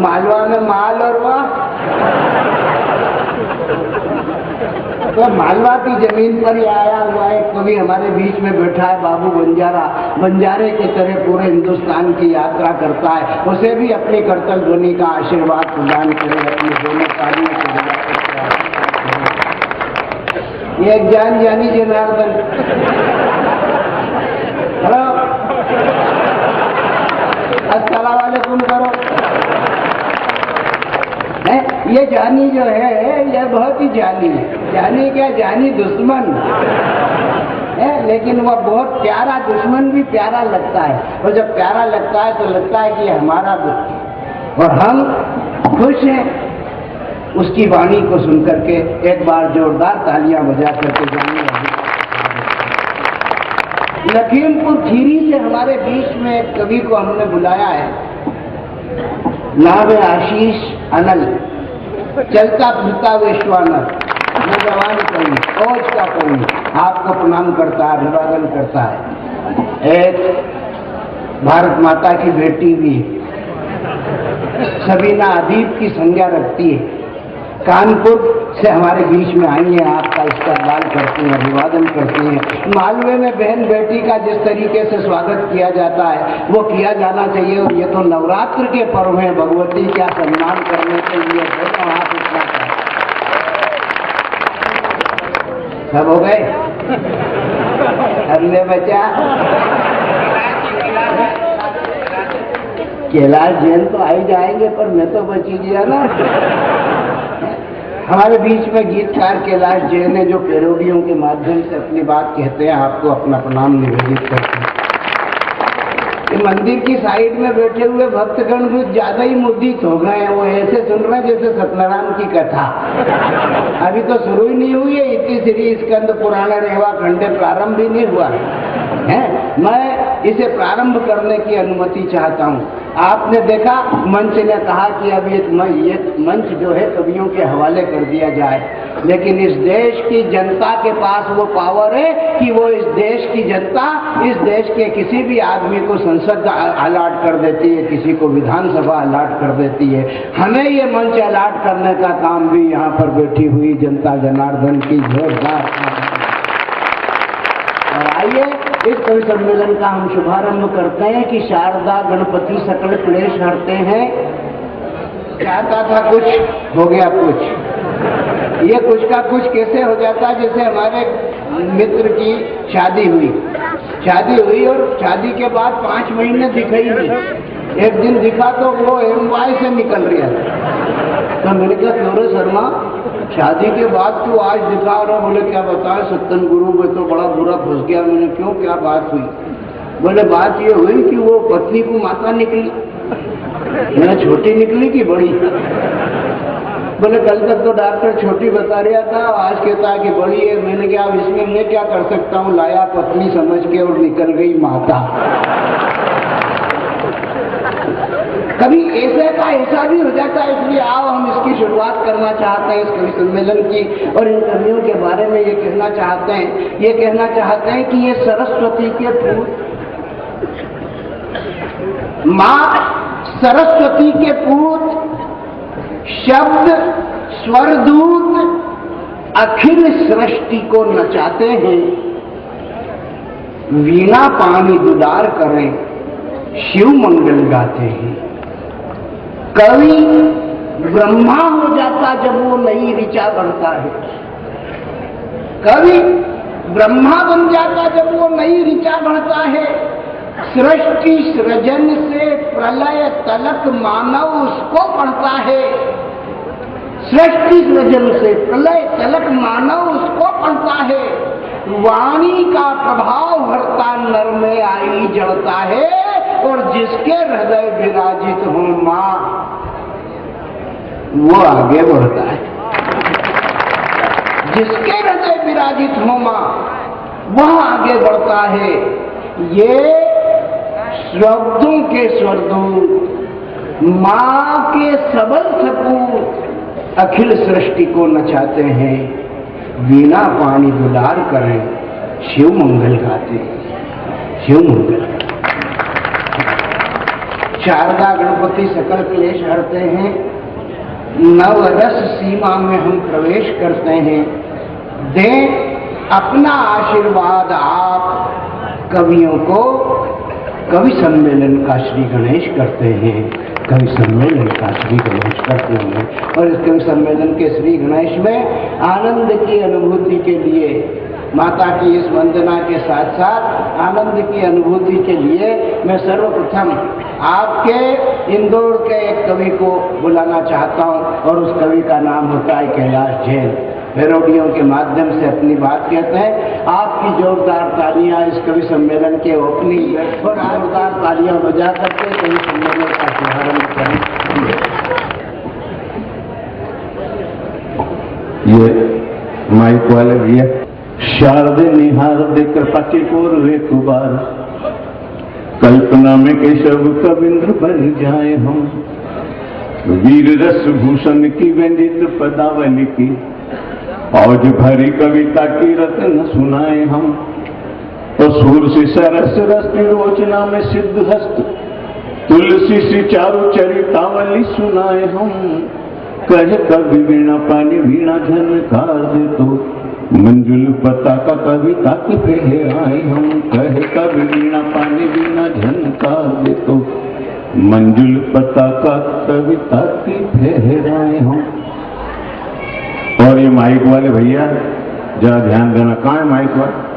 C: मालवा में माल और वाह। तो मालवा की जमीन पर ही आया हुआ एक कवि हमारे बीच में बैठा है, बाबू बंजारा। बंजारे की तरह पूरे हिंदुस्तान की यात्रा करता है। उसे भी अपनी करतल ध्वनि का आशीर्वाद प्रदान करें, अपनी दोनों तालियों से विदा करते हैं। ये एक जान जानी जनार्दन। हेलो, अस्सलाम वालेकुम करो। ये जानी जो है ये बहुत ही जानी है। जानी क्या, जानी दुश्मन है, लेकिन वह बहुत प्यारा दुश्मन भी प्यारा लगता है। और जब प्यारा लगता है तो लगता है कि ये हमारा दुश्मन, और हम खुश हैं उसकी वाणी को सुनकर के। एक बार जोरदार तालियां बजा करके जानी। लखीमपुर खीरी से हमारे बीच में एक कवि को हमने बुलाया है, नाम है आशीष अनल। चलता फिरता विश्वानर, नौजवान कवि, फौज का कवि, आपको प्रणाम करता है, अभिवादन करता है। एक भारत माता की बेटी भी सबीना अदीब की संज्ञा रखती है। कानपुर से हमारे बीच में आई हैं, आपका इस्तकबाल करती हैं, अभिवादन करती हैं। मालवे में बहन बेटी का जिस तरीके से स्वागत किया जाता है वो किया जाना चाहिए। और ये तो नवरात्र के पर्व है, भगवती का सम्मान करने के लिए दोनों हाथ उठना चाहिए। सब हो गए? हमने बचा कैलाश जैन तो आई जाएंगे, पर मैं तो बची गया ना। हमारे बीच में गीतकार कैलाश जैन है, जो पैरोडियों के माध्यम से अपनी बात कहते हैं। आपको अपना प्रणाम निवेदित करते हैं। मंदिर की साइड में बैठे हुए भक्तगण कुछ ज्यादा ही मुद्दित हो गए हैं। वो ऐसे सुन रहे हैं जैसे सत्यनारायण की कथा। अभी तो शुरू ही नहीं हुई है, इतनी श्री स्कंद पुराण रेवा खंडे प्रारंभ भी नहीं हुआ है। मैं इसे प्रारंभ करने की अनुमति चाहता हूँ। आपने देखा मंच ने कहा कि अब ये मंच जो है कवियों के हवाले कर दिया जाए, लेकिन इस देश की जनता के पास वो पावर है कि वो इस देश की जनता इस देश के किसी भी आदमी को संसद अलाट कर देती है, किसी को विधानसभा अलाट कर देती है। हमें ये मंच अलाट करने का काम भी यहाँ पर बैठी हुई जनता जनार्दन की जोरदार। और आइए इस कवि सम्मेलन का हम शुभारंभ करते हैं कि शारदा गणपति सकल क्लेश हरते हैं। चाहता था कुछ, हो गया कुछ। ये कुछ का कुछ कैसे हो जाता है? जैसे हमारे मित्र की शादी हुई और शादी के बाद 5 महीने दिखा ही नहीं। एक दिन दिखा तो वो एमवाई से निकल रहा था। तो मैंने कहा क्यों रे शर्मा, शादी के बाद तू आज दिखा रहा? बोले क्या बताए सत्तन गुरु में तो बड़ा बुरा फंस गया। मैंने क्यों, क्या बात हुई? बोले बात ये हुई कि वो पत्नी को माता निकली। मैं छोटी निकली कि बड़ी? बोले कल तक तो डॉक्टर छोटी बता रहा था, आज कहता है कि बड़ी है। मैंने कहा अब इसमें मैं क्या कर सकता हूँ, लाया पत्नी समझ के और निकल गई माता। कभी ऐसे का ऐसा भी हो जाता है। इसलिए आओ हम इसकी शुरुआत करना चाहते हैं इस कवि सम्मेलन की, और इन कवियों के बारे में ये कहना चाहते हैं कि ये सरस्वती के पूत, माँ सरस्वती के पूत, शब्द स्वरदूत अखिल सृष्टि को नचाते हैं। वीणा पानी दुलार करें, शिव मंगल गाते हैं। कवि ब्रह्मा हो जाता जब वो नई ऋचा बनता है। कवि ब्रह्मा बन जाता जब वो नई ऋचा बढ़ता है। सृष्टि सृजन से प्रलय तलक मानव उसको पढ़ता है। सृष्टि सृजन से प्रलय तलक मानव उसको पढ़ता है। वाणी का प्रभाव हरता नर में आई जड़ता है, और जिसके हृदय विराजित हो मां वो आगे बढ़ता है। जिसके हृदय विराजित हो मां वह आगे बढ़ता है। ये शब्दों के स्वरदूत, मां के सबल सपूत अखिल सृष्टि को नचाते हैं। वीणा पानी दुलार करें, शिव मंगल गाते, शिव मंगल। शारदा गणपति सकल क्लेश हरते हैं। नव रस सीमा में हम प्रवेश करते हैं। दें अपना आशीर्वाद आप कवियों को। कवि सम्मेलन का श्री गणेश करते हैं, कवि सम्मेलन का श्री गणेश करते हैं। और इस कवि सम्मेलन के श्री गणेश में आनंद की अनुभूति के लिए, माता की इस वंदना के साथ साथ आनंद की अनुभूति के लिए मैं सर्वप्रथम आपके इंदौर के एक कवि को बुलाना चाहता हूं, और उस कवि का नाम होता है कैलाश जैन। पैरोडियों के माध्यम से अपनी बात कहते हैं। आपकी जोरदार तालियां इस कवि सम्मेलन के ओपनिंग और जोरदार तालियां बजा करके कवि सम्मेलन का शुभारंभ करें।
H: ये माइक वाले भैया। शारदे निहारदे कृपा के पूर्व कुबार, कल्पना में केशव कविंद्र बन जाए हम। वीर रस भूषण की व्यंजित पदावली की, औज भरी कविता की रत्न सुनाए हम। तो सूर से सरस रस रोचना में सिद्ध हस्त, तुलसी सी चारु चरितावली सुनाए हम। कहे कवि वीणा पानी वीणा झनकार दे तो, मंजुल पता का कविता की फहराए हम। कहे कवि वीणा पानी वीणा झनकार दे तो, मंजुल पता का कविता की फहराए हम। और ये माइक वाले भैया जरा ध्यान देना, कहाँ है माइक वाले?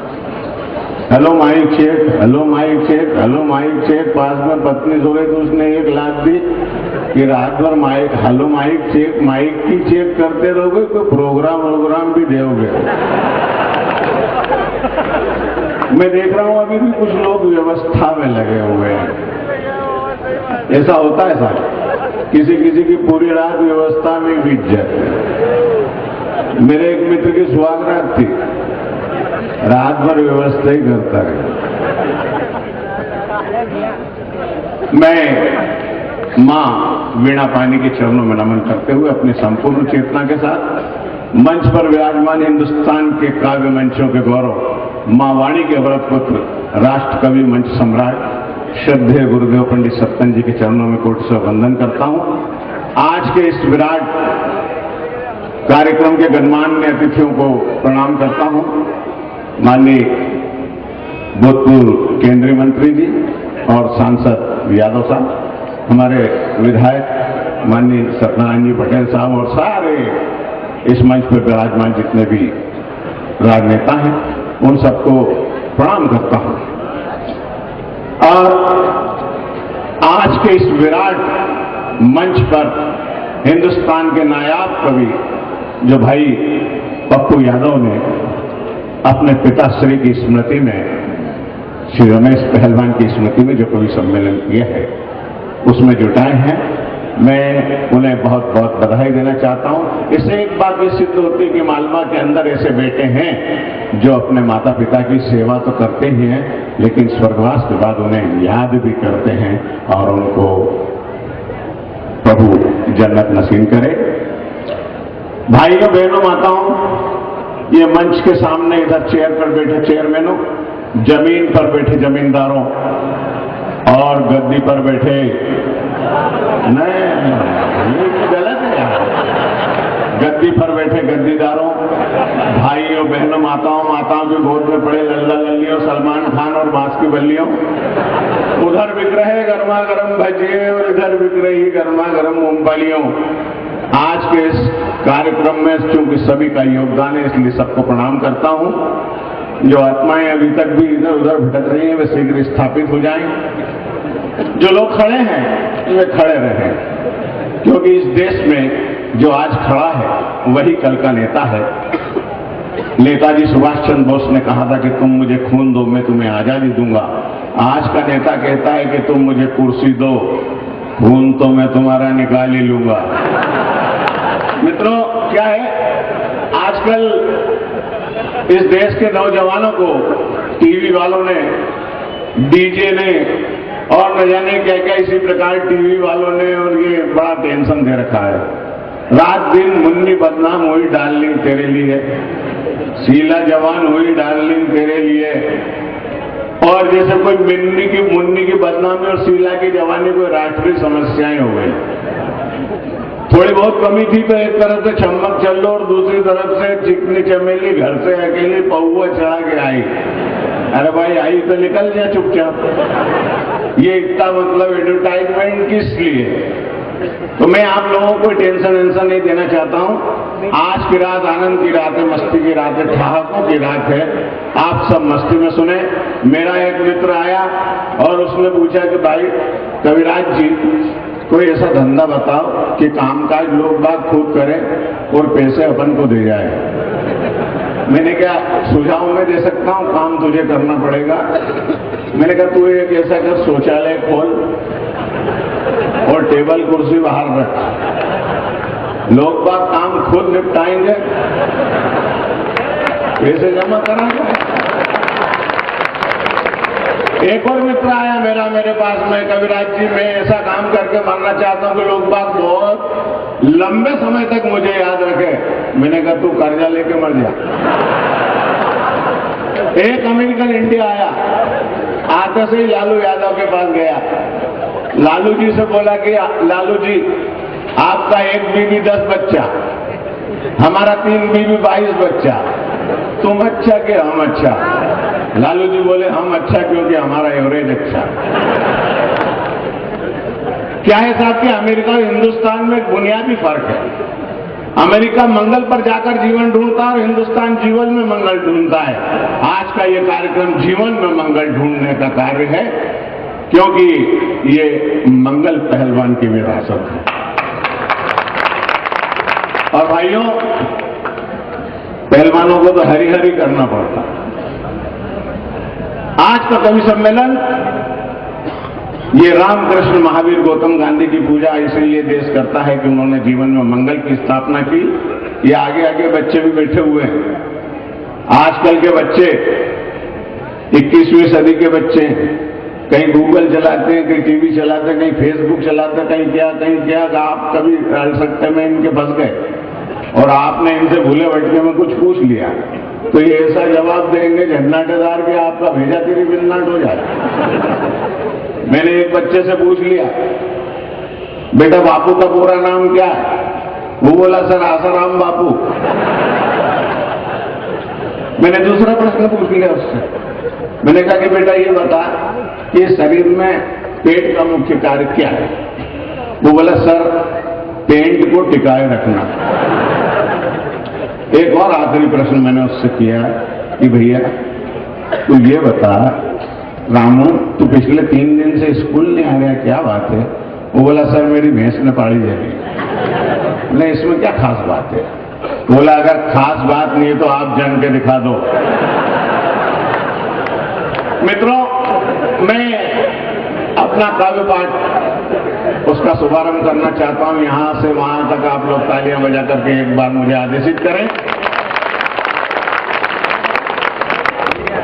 H: Hello mic check, hello mic check, hello mic check. पास में पत्नी सो गई तो उसने 1 लाख दी कि रात भर mic, hello mic check, mic की चेक करते रहोगे तो प्रोग्राम भी दोगे। मैं देख रहा हूं अभी भी कुछ लोग व्यवस्था में लगे हुए हैं। ऐसा होता है साहब, किसी की पूरी रात व्यवस्था में बीत जाती है। मेरे एक मित्र की सुहागरात थी, रात भर व्यवस्था ही करता है। मैं मां वीणा पानी के चरणों में नमन करते हुए अपनी संपूर्ण चेतना के साथ मंच पर विराजमान हिंदुस्तान के काव्य मंचों के गौरव मां वाणी के व्रत पुत्र राष्ट्र कवि मंच सम्राट श्रद्धेय गुरुदेव पंडित सत्तन जी के चरणों में कोटि से वंदन करता हूं। आज के इस विराट कार्यक्रम के गणमान्य अतिथियों को प्रणाम करता हूं। माननीय भूतपूर्व केंद्रीय मंत्री जी और सांसद यादव साहब, हमारे विधायक माननीय सत्यनारायण जी पटेल साहब और सारे इस मंच पर विराजमान जितने भी राजनेता हैं, उन सबको प्रणाम करता हूं। और आज के इस विराट मंच पर हिंदुस्तान के नायाब कवि जो भाई पप्पू यादव ने अपने पिताश्री की स्मृति में, श्री रमेश पहलवान की स्मृति में जो कवि सम्मेलन किया है उसमें जुटाए हैं, मैं उन्हें बहुत बहुत बधाई देना चाहता हूं। इससे एक बात ये सिद्ध होती है कि मालवा के अंदर ऐसे बेटे हैं जो अपने माता पिता की सेवा तो करते ही हैं, लेकिन स्वर्गवास के बाद उन्हें याद भी करते हैं और उनको प्रभु जन्नत नसीब करे। भाइयों बहनों माताओं, ये मंच के सामने इधर चेयर पर बैठे चेयरमैनों, जमीन पर बैठे जमींदारों और गद्दी पर बैठे, नहीं ये गलत है, गद्दी पर बैठे गद्दीदारों, भाइयों बहनों माताओं के गोद में पड़े लल्ला लल्लियों, सलमान खान और बांस की बल्लियों, उधर बिक रहे गर्मा गर्म भजिए और इधर बिक रही गर्मा गर्म मूंगफलियों। आज के इस कार्यक्रम में चूंकि सभी का योगदान है, इसलिए सबको प्रणाम करता हूं। जो आत्माएं अभी तक भी इधर उधर भटक रही हैं वे शीघ्र स्थापित हो जाएं। जो लोग खड़े हैं वे खड़े रहें, क्योंकि इस देश में जो आज खड़ा है वही कल का नेता है। नेताजी सुभाष चंद्र बोस ने कहा था कि तुम मुझे खून दो मैं तुम्हें आजादी दूंगा। आज का नेता कहता है कि तुम मुझे कुर्सी दो, खून तो मैं तुम्हारा निकाल ही लूंगा। मित्रों, क्या है, आजकल इस देश के नौजवानों को टीवी वालों ने, डीजे ने और न जाने क्या क्या इसी प्रकार टीवी वालों ने और ये बड़ा टेंशन दे रखा है। रात दिन मुन्नी बदनाम हुई डार्लिंग तेरे लिए, शीला जवान हुई डार्लिंग तेरे लिए, और जैसे कोई मुन्नी की बदनामी और शीला की जवानी कोई राष्ट्रीय समस्याएं हो गई। थोड़ी बहुत कमी थी तो एक तरफ से चम्मक चल्लो और दूसरी तरफ से चिकनी चमेली घर से अकेली पौवा चढ़ा के आई। अरे भाई आई तो निकल जाए चुपचाप। ये इतना मतलब एडवर्टाइजमेंट किस लिए? तो मैं आप लोगों को टेंशन नहीं देना चाहता हूं। आज की रात आनंद की रात है, मस्ती की रात है, ठहाकों की रात है। आप सब मस्ती में सुने। मेरा एक मित्र आया और उसने पूछा कि भाई कविराज जी कोई ऐसा धंधा बताओ कि कामकाज लोग बात खुद करें और पैसे अपन को दे जाए। मैंने क्या सुझाव में दे सकता हूं, काम तुझे करना पड़ेगा। मैंने कहा तू एक ऐसा कर, शौचालय खोल और टेबल कुर्सी बाहर रख, लोग बात काम खुद निपटाएंगे, पैसे जमा कराएंगे। एक और मित्र आया मेरे पास में, कविराज जी मैं ऐसा काम करके मरना चाहता हूं कि लोग बात बहुत लंबे समय तक मुझे याद रखे। मैंने कहा तू कर्जा लेके मर जा। एक अमेरिकन इंडिया आया, आते से ही लालू यादव के पास गया। लालू जी से बोला कि लालू जी आपका 1 बीबी 10 बच्चा, हमारा 3 बीबी 22 बच्चा, तुम अच्छा कि हम अच्छा? लालू जी बोले हम अच्छा क्योंकि हमारा एवरेज अच्छा। क्या है साहब कि अमेरिका और हिंदुस्तान में बुनियादी फर्क है। अमेरिका मंगल पर जाकर जीवन ढूंढता है और हिंदुस्तान जीवन में मंगल ढूंढता है। आज का ये कार्यक्रम जीवन में मंगल ढूंढने का कार्य है, क्योंकि ये मंगल पहलवान की विरासत है। और भाइयों, पहलवानों को तो हरी हरी करना पड़ता है। आज का कवि सम्मेलन ये रामकृष्ण महावीर गौतम गांधी की पूजा इसीलिए देश करता है कि उन्होंने जीवन में मंगल की स्थापना की। ये आगे आगे बच्चे भी बैठे हुए हैं। आजकल के बच्चे 21वीं सदी के बच्चे हैं। कहीं गूगल चलाते हैं, कहीं टीवी चलाते हैं, कहीं फेसबुक चलाते हैं, कहीं क्या आप कभी सकते में इनके फंस गए और आपने इनसे भूले भटके में कुछ पूछ लिया तो ये ऐसा जवाब देंगे झन्नाटेदार कि आपका भेजा तेरी बिन्नाट हो जाए। मैंने एक बच्चे से पूछ लिया, बेटा बापू का पूरा नाम क्या है? वो बोला सर आसाराम बापू। मैंने दूसरा प्रश्न पूछ लिया उससे, मैंने कहा कि बेटा ये बता कि शरीर में पेट का मुख्य कार्य क्या है? वो बोला सर पेंट को टिकाए रखना। एक और आखिरी प्रश्न मैंने उससे किया कि भैया तू ये बता रामू तू पिछले 3 दिन से स्कूल नहीं आ रहा, क्या बात है? वो बोला सर मेरी भैंस ने पाड़ी जाती। नहीं इसमें क्या खास बात है? बोला अगर खास बात नहीं है तो आप जन के दिखा दो। मित्रों मैं अपना काव्य पाठ उसका शुभारंभ करना चाहता हूं। यहां से वहां तक आप लोग तालियां बजा करके एक बार मुझे आदेशित करें।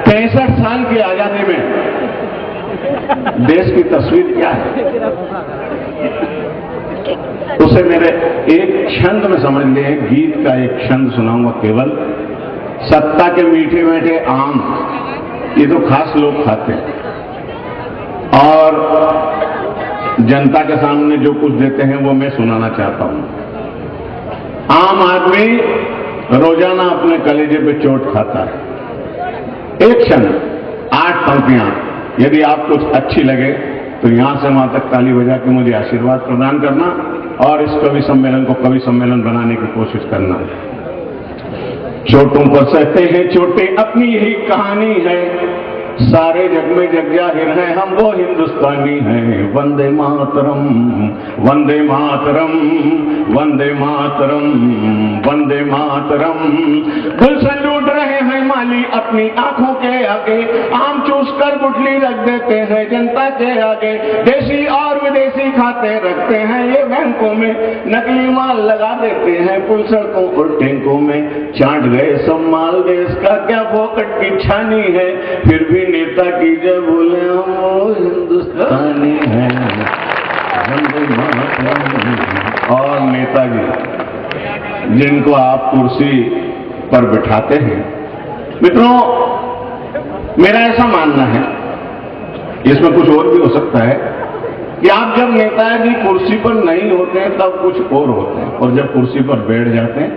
H: 65 साल की आजादी में देश की तस्वीर क्या है उसे मेरे एक छंद में समझ लिए, गीत का एक छंद सुनाऊंगा केवल। सत्ता के मीठे मीठे आम ये तो खास लोग खाते हैं और जनता के सामने जो कुछ देते हैं वो मैं सुनाना चाहता हूं। आम आदमी रोजाना अपने कलेजे पे चोट खाता है। एक क्षण 8 पंक्तियां यदि आप कुछ अच्छी लगे तो यहां से वहां तक ताली बजा के मुझे आशीर्वाद प्रदान करना और इस कवि सम्मेलन को कवि सम्मेलन बनाने की कोशिश करना। चोटों पर सहते हैं चोटें अपनी यही कहानी है, सारे जग में जग जाहिर है हम वो हिंदुस्तानी हैं। वंदे मातरम वंदे मातरम वंदे मातरम वंदे मातरम। गुलशन लूट रहे हैं माली अपनी आंखों के आगे, आम चूस कर गुठली रख देते हैं जनता के आगे। देशी और विदेशी खाते रखते हैं ये बैंकों में, नकली माल लगा देते हैं पुल सड़कों और टैंकों में। चाट गए सब माल देश का क्या फोकट की छानी है, फिर भी नेता की जय बोले हम वो हिंदुस्तानी हैं। और नेताजी जिनको आप कुर्सी पर बिठाते हैं, मित्रों मेरा ऐसा मानना है, इसमें कुछ और भी हो सकता है कि आप जब नेताजी कुर्सी पर नहीं होते हैं तब कुछ और होते हैं और जब कुर्सी पर बैठ जाते हैं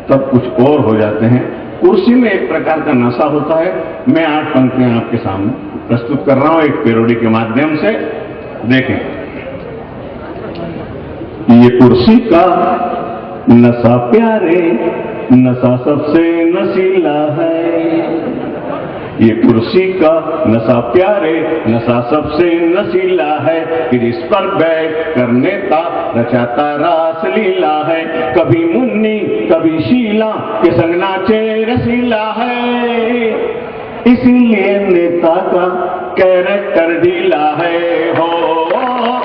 H: तब कुछ और हो जाते हैं। कुर्सी में एक प्रकार का नशा होता है। मैं 8 पंक्तियां आपके सामने प्रस्तुत कर रहा हूं एक पैरोडी के माध्यम से। देखें, ये कुर्सी का नशा प्यारे नशा सबसे नशीला है। ये कुर्सी का नशा प्यारे नशा सबसे नशीला है, फिर इस पर बैठ कर नेता रचाता रास लीला है। कभी मुन्नी कभी शीला के संग नाचे रसीला है, इसीलिए नेता का कैरेक्टर ढीला है। हो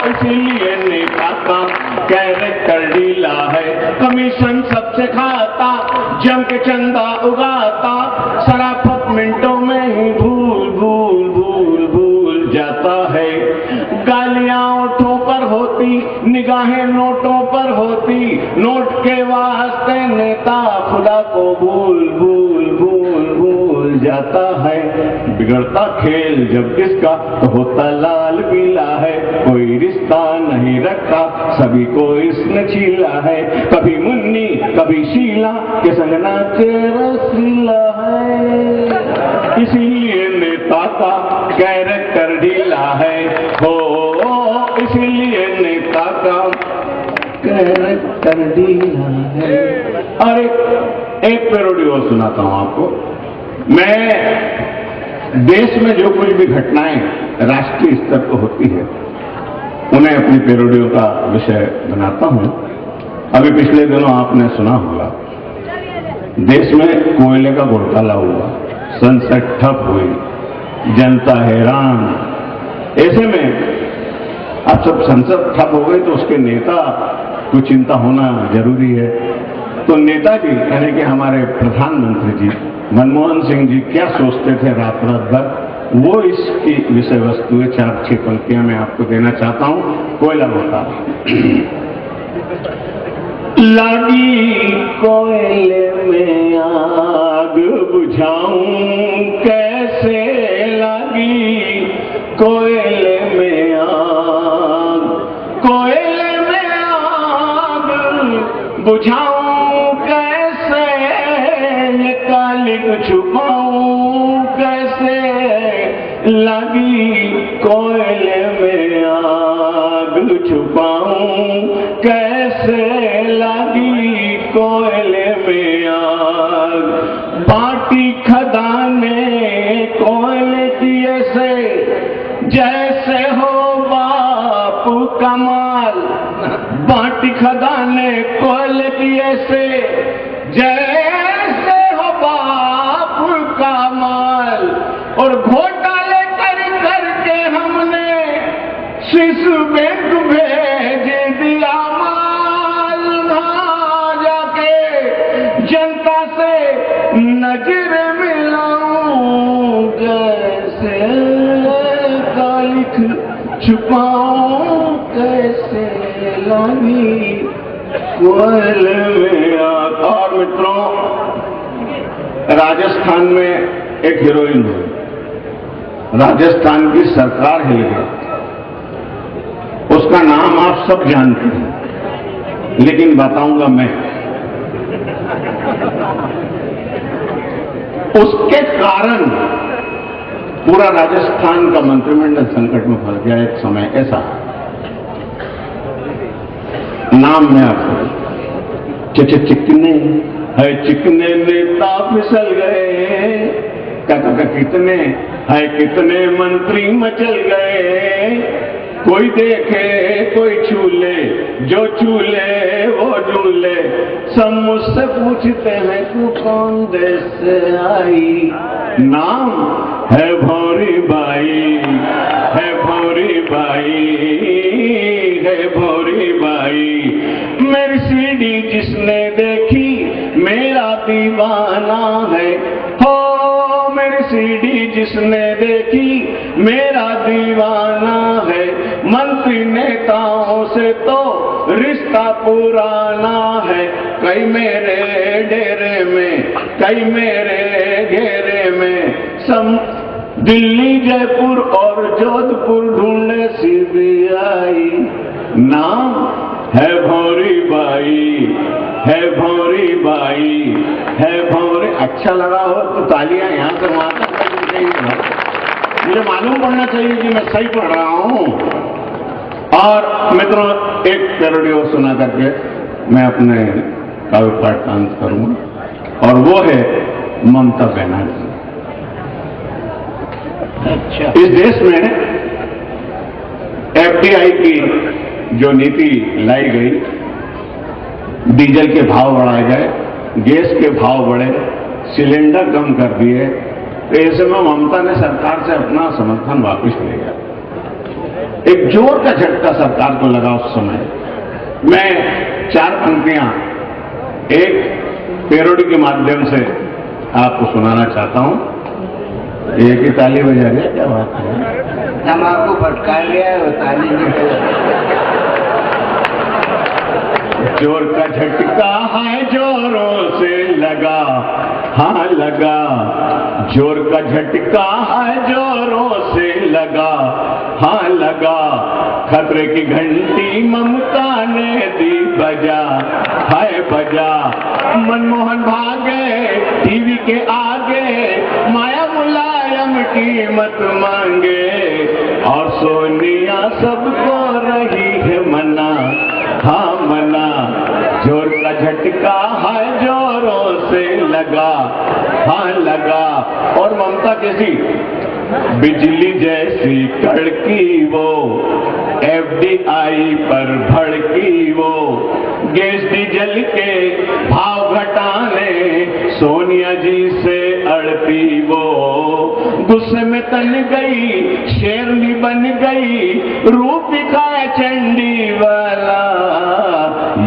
H: इसीलिए नेता का कैरेक्टर ढीला है। कमीशन सबसे खाता जम के चंदा उगाता, शराफत मिनटों में ही भूल भूल भूल भूल जाता है। गालियां ओठों पर होती निगाहें नोटों पर होती, नोट के वास्ते नेता खुदा को भूल भूल भूल भूल जाता है। बिगड़ता खेल जब किसका तो होता लाल पीला है, कोई रिश्ता नहीं रखता सभी को इसने छीला है। कभी मुन्नी कभी शीला के संग नाचे रसीला है, इसीलिए नेता का कैरेक्टर ढीला है। हो इसीलिए नेता का कैरेक्टर ढीला है। और एक पैरोडी और सुनाता हूं आपको। मैं देश में जो कुछ भी घटनाएं राष्ट्रीय स्तर पर होती है उन्हें अपनी पैरोडियों का विषय बनाता हूं। अभी पिछले दिनों आपने सुना होगा देश में कोयले का घोटाला हुआ, संसद ठप हुई, जनता हैरान। ऐसे में अब सब संसद ठप हो गई तो उसके नेता को चिंता होना जरूरी है। तो नेताजी यानी कि हमारे प्रधानमंत्री जी मनमोहन सिंह जी क्या सोचते थे रात रात भर वो इसकी विषय वस्तु है। 4-6 पंक्तियां मैं आपको देना चाहता हूं। कोयला होता लागी कोयले में आग बुझाऊं कैसे, लागी कोयले में आग, कोयले में आग बुझाऊं कैसे, ये कालिक छुपाऊं कैसे, लगी कोयले में आग छुपाऊं कैसे, लगी कोयले में आग। बाटी खदाने कोयले की ऐसे, जैसे हो बाप कमाल, बाटी खदाने कोयले की ऐसे, जैसे हो बाप कमाल। और घोटाले कर करके हमने स्विस बैंक भेज दिया माल, जाके जनता से नजर मिलाऊं कैसे, कालिक छुपाऊं कैसे, लागी कोयले में आग। और मित्रों, राजस्थान में एक हीरोइन हुई, राजस्थान की सरकार हिल गई। उसका नाम आप सब जानते हैं, लेकिन बताऊंगा मैं। उसके कारण पूरा राजस्थान का मंत्रिमंडल संकट में फंस गया। एक समय ऐसा, नाम में आपको चिकने है, चिकने नेता फिसल गए, कितने है, कितने मंत्री मचल गए। कोई देखे कोई छूले, जो छूले वो झूले, सब मुझसे पूछते हैं तू कौन देश से आई। नाम है भौरी बाई, है भौरी बाई, है भौरी बाई। मेरी सीढ़ी जिसने देखी मेरा दीवाना है, हो मेरी सीढ़ी जिसने देखी मेरा दीवाना है। मंत्री नेताओं से तो रिश्ता पुराना है, कई मेरे डेरे में, कई मेरे घेरे में, सब दिल्ली जयपुर और जोधपुर ढूंढे सीबीआई। नाम है भौरी बाई, है भौरी बाई, है भौरी। अच्छा लगा हो तो तालियां यहां से वहां तक लगनी चाहिए। मुझे मालूम पड़ना चाहिए कि मैं सही पढ़ रहा हूं। और मित्रों, एक पैरोडी और सुना करके मैं अपने काव्य पाठ का अंत करूंगा, और वो है ममता बनर्जी। अच्छा, इस देश में एफडीआई की जो नीति लाई गई, डीजल के भाव बढ़ाए गए, गैस के भाव बढ़े, सिलेंडर कम कर दिए, तो ऐसे में ममता ने सरकार से अपना समर्थन वापस ले लिया। एक जोर का झटका सरकार को लगा उस समय। मैं 4 पंक्तियां एक पैरोडी के माध्यम से आपको सुनाना चाहता हूं। एक ही ताली बजा रही है, क्या बात है?
C: तम्बाकू फटका लिया है, ताली नहीं।
H: जोर का झटका है जोरों से लगा, हाँ लगा, जोर का झटका है जोरों से लगा, हाँ लगा। खतरे की घंटी ममता ने दी बजा, हाय बजा। मनमोहन भागे टीवी के आगे, माया मुलायम कीमत मांगे, और सोनिया सबको रही है मना, हाँ मना। जोर का झटका है जोरों से लगा, हाँ लगा। और ममता कैसी, बिजली जैसी कड़की वो, एफडीआई पर भड़की वो, गैस डीजल के भाव घटाने सोनिया जी से अड़ती वो। गुस्से में तन गई, शेरनी बन गई, रूप दिखाया चंडी वाला,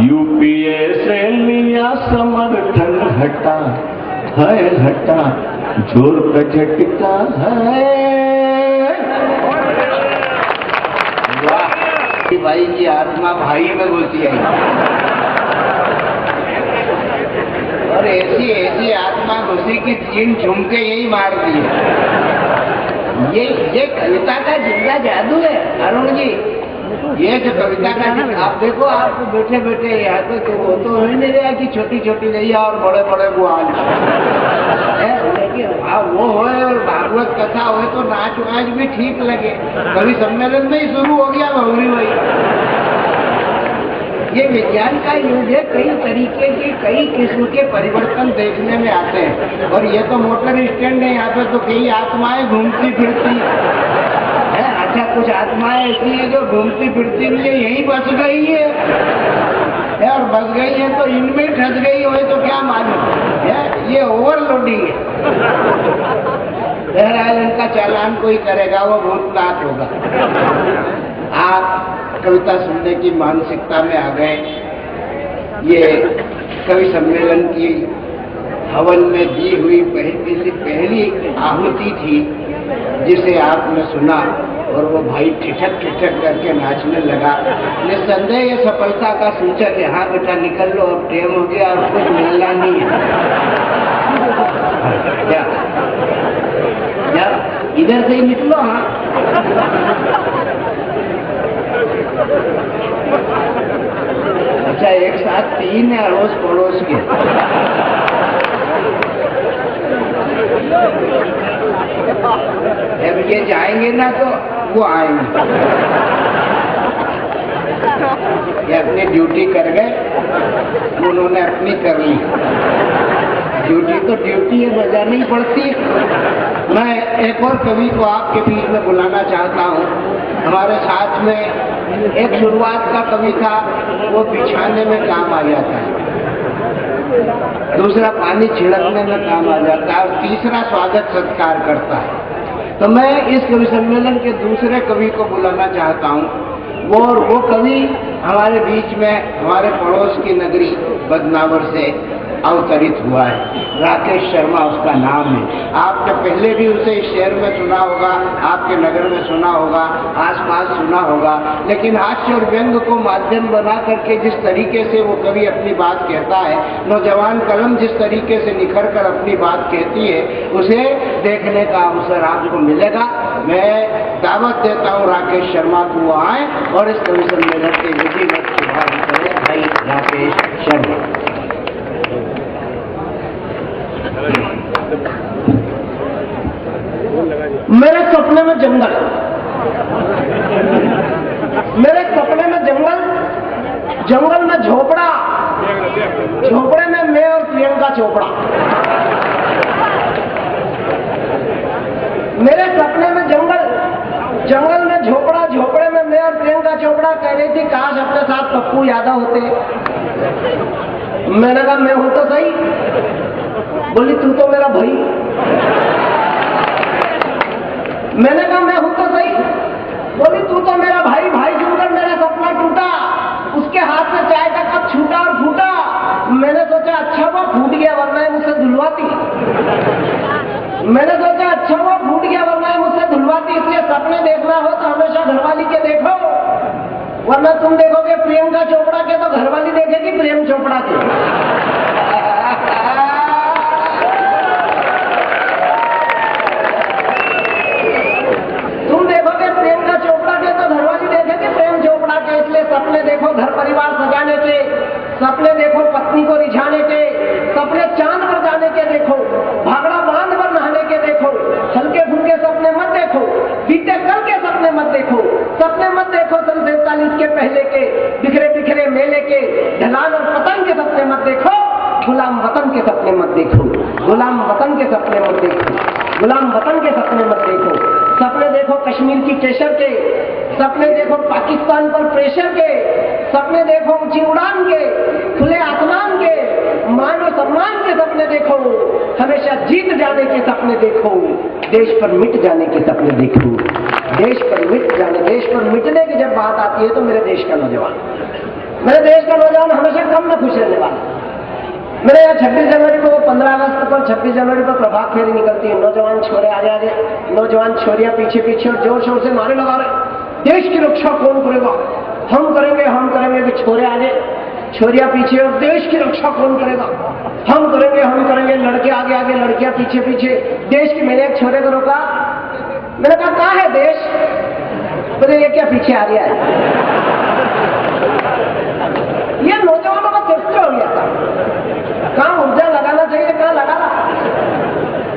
H: यूपीए से लिया समर्थन हटा, है हटा। जोर का झटका है
C: भाई की आत्मा भाई में घुसी आई और ऐसी ऐसी आत्मा घुसी की 3 झुमके यही मार दिए। ये कविता का जिंदा जादू है अरुण जी। ये जो कविता का आप देखो, आपको बैठे बैठे यहाँ तो वो तो हो ही नहीं रहा कि छोटी छोटी नैया और बड़े बड़े गुआल लेकिन वो होए और भागवत कथा होए तो नाच वाच भी ठीक लगे। कवि सम्मेलन में ही शुरू हो गया भौरी भाई। ये विज्ञान का युग है, कई तरीके के कई किस्म के परिवर्तन देखने में आते हैं। और ये तो मोटर स्टैंड है, यहाँ पे तो कई आत्माएं घूमती फिरती है। अच्छा, कुछ आत्माएं ऐसी है जो घूमती फिरती नहीं है, यहीं बस गई है और बस गई है तो इनमें फंस गई हो तो क्या मालूम है। ये ओवरलोडिंग है। बहरहाल इनका चालान कोई करेगा वो भूतनाथ होगा। आप कविता सुनने की मानसिकता में आ गए। ये कवि सम्मेलन की हवन में दी हुई पहली आहुति थी जिसे आपने सुना और वो भाई ठिठक ठिठक करके नाचने लगा। निस्संदेह ये सफलता का सूचक है। हाँ बेटा निकल लो, अब टाइम हो गया और कुछ मिलना नहीं है। क्या इधर से ही निकलो। हाँ अच्छा, एक साथ 3 है अड़ोस पड़ोस के। जब ये जाएंगे ना तो वो आएंगे। ये अपनी ड्यूटी कर गए, उन्होंने अपनी कर ली। ड्यूटी तो ड्यूटी है, बजानी पड़ती। मैं एक और कवि को आपके बीच में बुलाना चाहता हूँ। हमारे साथ में एक शुरुआत का कवि था, वो बिछाने में काम आ जाता है, दूसरा पानी छिड़कने में काम आ जाता है और तीसरा स्वागत सत्कार करता है। तो मैं इस कवि सम्मेलन के दूसरे कवि को बुलाना चाहता हूँ। वो कवि हमारे बीच में हमारे पड़ोस की नगरी बदनावर से अवतरित हुआ है। राकेश शर्मा उसका नाम है। आपने पहले भी उसे इस शहर में सुना होगा, आपके नगर में सुना होगा, आसपास सुना होगा। लेकिन हास्य और व्यंग को माध्यम बना करके जिस तरीके से वो कवि अपनी बात कहता है, नौजवान कलम जिस तरीके से निखर कर अपनी बात कहती है, उसे देखने का अवसर आपको मिलेगा। मैं दावत देता हूँ राकेश शर्मा को आए और इस कवि सम्मेलन के विधिवत शुभारंभ करें। भाई राकेश शर्मा।
I: मेरे सपने में जंगल, मेरे सपने में जंगल, जंगल में झोपड़ा, झोपड़े में मैं और प्रियंका चोपड़ा। मेरे सपने में जंगल, जंगल में झोपड़ा, झोपड़े में मैं और प्रियंका चोपड़ा। कह रही थी काश अपने साथ पप्पू यादव होते। मैंने कहा मैं हूं तो सही। बोली तू तो मेरा भाई। मैंने कहा मैं हूं तो सही। बोली तू तो मेरा भाई। भाई सुनकर मेरा सपना टूटा, उसके हाथ से चाय का कप छूटा और फूटा। मैंने सोचा अच्छा वो फूट गया वरना मुझसे धुलवाती। मैंने सोचा अच्छा वो फूट गया वरना मुझसे धुलवाती। इसलिए सपने देखना हो तो हमेशा घरवाली के देखो, वरना तुम देखोगे प्रियंका चोपड़ा के तो घरवाली देखेगी प्रेम चोपड़ा के। तुम देखोगे प्रियंका चोपड़ा के तो घरवाली देखेगी प्रेम चोपड़ा के। इसलिए सपने देखो घर परिवार सजाने के, सपने देखो पत्नी को रिझाने के, सपने चांद पर जाने के देखो, भागड़ा बांध पर नहाने के देखो। हल्के फुल्के सपने मत देखो, बीते कल के सपने मत देखो। सपने मत देखो सन 47 के पहले के, बिखरे बिखरे मेले के, ढलान और पतंग के सपने मत देखो। गुलाम वतन के सपने मत देखो, गुलाम वतन के सपने मत देखो, गुलाम वतन के सपने मत देखो। सपने देखो कश्मीर की केसर के, सपने देखो पाकिस्तान पर प्रेशर के, सपने देखो ऊंची उड़ान के, खुले आसमान के, मान और सम्मान के सपने देखो। हमेशा जीत जाने के सपने देखो, देश पर मिट जाने के सपने देखो। देश पर मिट जाने, देश पर मिटने की जब बात आती है तो मेरे देश का नौजवान, मेरे देश का नौजवान हमेशा कम न खुश रहने वाला। मेरे यहाँ 26 जनवरी को, 15 अगस्त पर, 26 जनवरी पर प्रभात फेरी निकलती है। नौजवान छोरे आगे आगे, नौजवान छोरियां पीछे पीछे और जोर शोर से नारे लगा रहे, देश की रक्षा कौन करेगा, हम छोरे आगे, छोरियां पीछे, और देश की रक्षा कौन करेगा? हम करेंगे, लड़के आगे आगे, लड़कियां पीछे पीछे, देश की। मैंने एक छोरे को रोका, मैंने कहा कहाँ है देश? बोले ये क्या पीछे आ रहा है? ये नौजवानों का चरित्र हो गया था। कहाँ ऊर्जा लगाना चाहिए, कहाँ लगाना?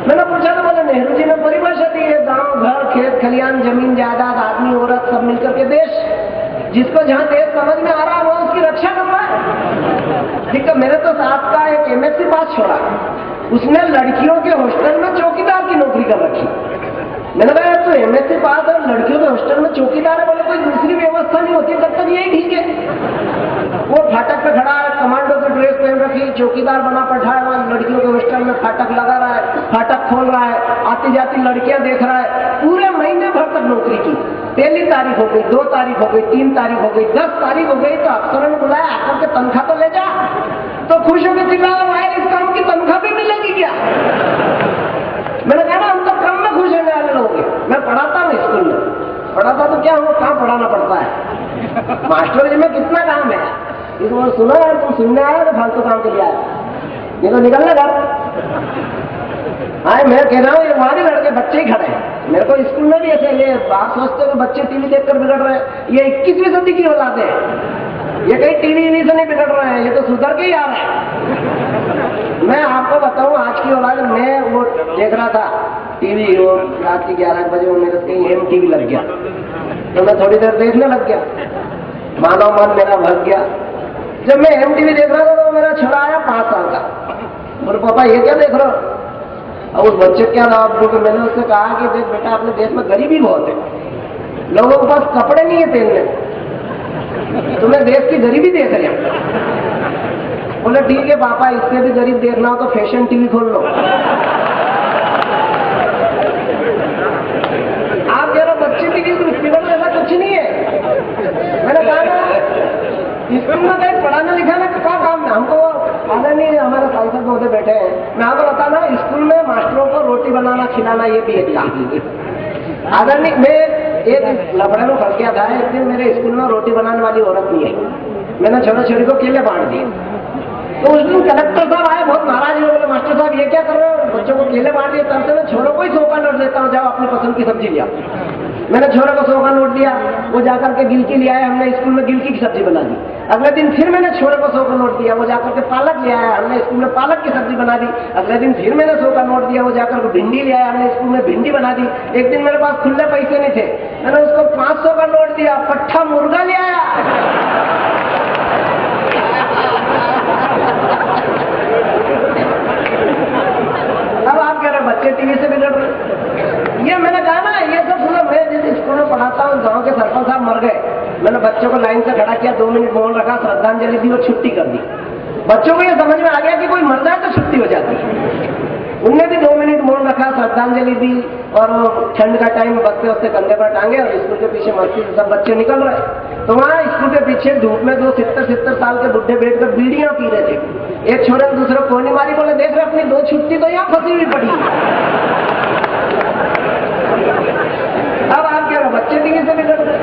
I: मैंने पूछा तो बोले नेहरू जी ने परिभाषा दी है, गांव, घर, खेत, खलियान, जमीन, जायदाद, आदमी, औरत सब मिलकर के देश। जिसको जहां देश समझ में आ रहा है वो उसकी रक्षा कर रहा है। ठीक है, मेरे तो साथ का एक एमएससी पास छोड़ा, उसने लड़कियों के हॉस्टल में चौकीदार की नौकरी कर रखी। मैंने कहा तो एमएससी पास और लड़कियों के हॉस्टल में चौकीदार है, बोले कोई दूसरी व्यवस्था नहीं होती तब तक यही ठीक है। वो फाटक पे खड़ा है, कमांडो की ड्रेस पहन रखी, चौकीदार बना बैठा है वहां लड़कियों के हॉस्टल में, फाटक लगा रहा है, फाटक खोल रहा है, आती जाती लड़कियां देख रहा है। पूरे महीने भर तक नौकरी की। पहली तारीख हो गई, 2 तारीख हो गई, 3 तारीख हो गई, 10 तारीख हो गई तो अफसरों ने बुलाया, आकर के तनख्वाह तो ले जा। तो खुश होकर चिल्लाया, भाई इस काम की तनख्वाह भी मिलेगी क्या? मैंने कहा ना हम तो कम में खुश होने वाले लोग हैं। मैं पढ़ाता हूँ स्कूल में, पढ़ाता तो क्या हो, कहाँ पढ़ाना पड़ता है? मास्टर जी में कितना काम है? इसको सुना है, तुम सुनने आए तो फालतू काम के लिए आए, ये तो निकलना घर। हाँ मैं कह रहा हूँ, ये वहां के लड़के बच्चे ही खड़े हैं। मेरे को स्कूल में भी ऐसे, ये आप सोचते हो कि बच्चे टीवी देखकर बिगड़ रहे हैं, ये 21वीं सदी की औलाद है। ये कहीं टीवी से नहीं बिगड़ रहे हैं, ये तो सुधर के ही आ रहे हैं। मैं आपको बताऊं आज की औलाद, मैं वो देख रहा था टीवी, वो रात की 11 बजे मेरे कहीं MTV लग गया, तो मैं थोड़ी देर देखने लग गया, मानो मन मेरा भग गया। जब मैं MTV देख रहा था तो मेरा छोरा आया 5 साल का, बोले पापा ये क्या देख रहे हो? अब उस बच्चे क्या जवाब दूं कि मैंने उससे कहा कि देख बेटा अपने देश में गरीबी बहुत है, लोगों के पास कपड़े नहीं है पहनने, तुम्हें देश की गरीबी देख रहे हैं। बोले ठीक है पापा, इससे भी गरीब देखना हो तो फैशन टीवी खोल लो। आप कह रहे बच्चे की बिगड़ ऐसा कुछ नहीं है। मैंने कहा ना स्कूल में कहीं पढ़ाना लिखाना क्या काम है? हमको आदरणीय हमारे सांसद महोदय बैठे हैं, मैं आपको बताना स्कूल में मास्टरों को रोटी बनाना खिलाना ये भी एक काम। आदरणीय मैं एक लफड़े में फंस गया था। एक दिन मेरे स्कूल में रोटी बनाने वाली औरत नहीं आई, मैंने छोटे छोरी को केले बांट दिए। तो उस दिन कलेक्टर साहब आए, बहुत नाराज हो गए, मास्टर साहब ये क्या कर रहे हो, बच्चों को केले बांट दिए। तब से मैं छोरों को ही 100 का नोट देता हूँ, जाओ अपनी पसंद की सब्जी लिया। मैंने छोरे को 100 का नोट दिया, वो जाकर के गिलकी ले आया, हमने स्कूल में गिलकी की सब्जी बना दी। अगले दिन फिर मैंने छोरे को 100 का नोट दिया, वो जाकर के पालक ले आया, हमने स्कूल में पालक की सब्जी बना दी। अगले दिन फिर मैंने 100 का नोट दिया, वो जाकर के भिंडी ले आया, हमने स्कूल में भिंडी बना दी। एक दिन मेरे पास खुले पैसे नहीं थे, मैंने उसको 500 का नोट दिया, पट्ठा मुर्गा ले आया। अब आप कह रहे बच्चे टीवी से बिगड़ रहे। ये मैंने कहा ना, ये सब सुनो, मैं जिस स्कूल में पढ़ाता हूँ, गांव के सरपंच साहब मर गए, मैंने बच्चों को लाइन से खड़ा किया, 2 मिनट मौन रखा, श्रद्धांजलि दी और छुट्टी कर दी। बच्चों को ये समझ में आ गया कि कोई मर जाए तो छुट्टी हो जाती है। उनने भी 2 मिनट मौन रखा, श्रद्धांजलि दी, और वो ठंड का टाइम बस्ते उससे कंधे पर टांगे और स्कूल के पीछे मस्ती से सब बच्चे निकल रहे। तो वहाँ स्कूल के पीछे धूप में 2 70 साल के बुढ़े बैठकर बीड़ियां पी रहे थे। एक छोरे ने दूसरे को कोनी मारी, बोले देख रहे अपनी 2 छुट्टी तो यहाँ फंसी हुई पड़ी। अब आप क्या बच्चे टीवी से बिगड़ रहे।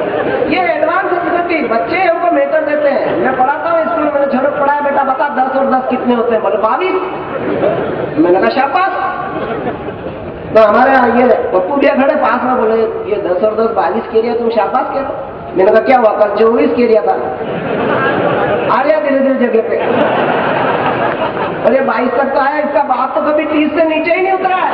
I: ये एडवांस संस्कृति, बच्चे हमको मैटर देते हैं। मैं पढ़ाता हूँ स्कूल में, मैंने छोरे को पढ़ाया, बेटा बता 10 और 10 कितने होते हैं? बोले 22। मैंने कहा शाबाश। तो हमारे यहाँ ये पप्पू भैया खड़े पास में, बोले ये 10 और 10 22 कह रहा, तुम शाबाश कह रहे। मैंने कहा क्या हुआ, कल 24 कह रहा था। आ गया धीरे धीरे जगह पे। अरे 22 तक तो आया, इसका बाप तो कभी 30 से नीचे ही नहीं उतरा है।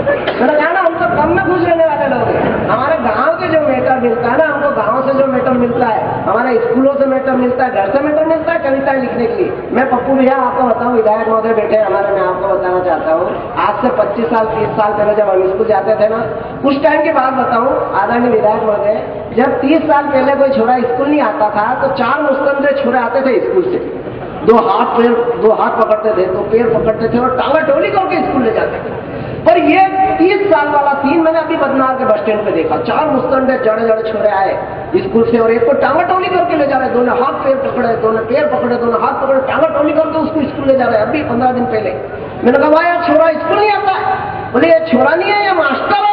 I: मैंने कहा ना हम तो कम में खुश रहने वाले लोग हैं। हमारे गांव के जो मैटर मिलता है ना, हमको गांव से जो मैटर मिलता है, हमारे स्कूलों से मैटर मिलता है, घर से मैटर मिलता है कविताएं लिखने के लिए। मैं पप्पू भैया आपको बताऊं, विधायक महोदय बैठे हमारे, मैं आपको बताना चाहता हूँ, आज से 25 साल 30 साल पहले जब हम स्कूल जाते थे ना, उस टाइम की बात बताऊं, आदरणीय विधायक महोदय, जब 30 साल पहले कोई छोरा स्कूल नहीं आता था तो 4 मुस्तंदे छोरे आते थे स्कूल से, 2 हाथ पकड़ते थे, 2 पैर पकड़ते थे और टांगा टोली करके स्कूल ले जाते थे। पर ये 30 साल वाला सीन मैंने अभी बदनार के बस स्टैंड पे देखा। 4 मुस्तंडे जड़े जड़े छोरे आए स्कूल से और एक को टांगा टोली करके ले जा रहे, दोनों हाथ पैर पकड़े, दोनों पैर पकड़े, दोनों हाथ पकड़े, टांगा टोली करके उसको स्कूल ले जा रहे हैं। अभी 15 दिन पहले मैंने कहा भाई यार छोरा स्कूल नहीं आता है। बोले ये छोरा नहीं है, ये मास्टर है।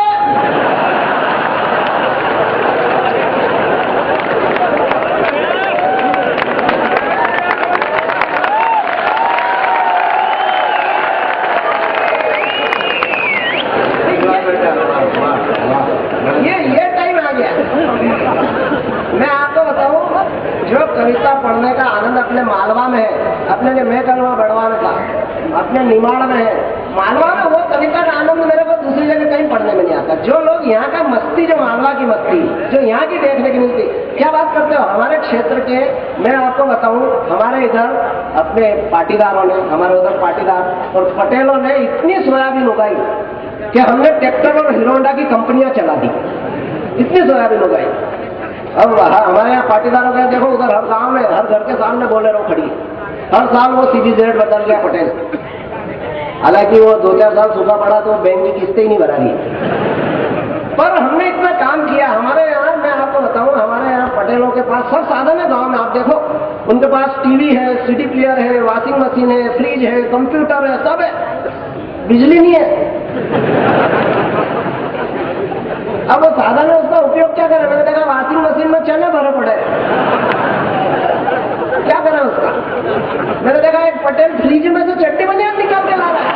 I: पढ़ने का आनंद अपने मालवा में है, अपने मैं कलवा बड़वा में था, अपने निमाड़ में है। मालवा में वो कविता का आनंद मेरे को दूसरी जगह कहीं पढ़ने में नहीं आता। जो लोग यहाँ का मस्ती, जो मालवा की मस्ती, जो यहाँ की देखने की मिलती, क्या बात करते हो। हमारे क्षेत्र के मैं आपको बताऊं, हमारे इधर अपने पाटीदारों ने, हमारे उधर पाटीदार और पटेलों ने इतनी सोयाबीन उगाई कि हमने ट्रैक्टर और हीरो होंडा की कंपनियां चला दी, इतनी सोयाबीन उगाई। अब हमारे यहाँ पाटीदारों का देखो, उधर हर गांव में हर घर के सामने बोलेरो खड़ी है, हर साल वो CBZ बदल गया पटेल। हालांकि वो 2-4 साल सूखा पड़ा तो बैंक की किस्तें ही नहीं भरा रही, पर हमने इतना काम किया। हमारे यहाँ मैं आपको बताऊं, हमारे यहाँ पटेलों के पास सब साधन है गांव में। आप देखो, उनके पास टीवी है, CD प्लेयर है, वॉशिंग मशीन है, फ्रिज है, कंप्यूटर है, सब है। बिजली नहीं है। अब वो साधन है, उसका उपयोग क्या करें। मैंने देखा वॉशिंग मशीन में चने भरे पड़े, क्या करें उसका। मैंने देखा एक पटेल फ्रिज में से चट्टी बनियान निकाल के ला रहा है।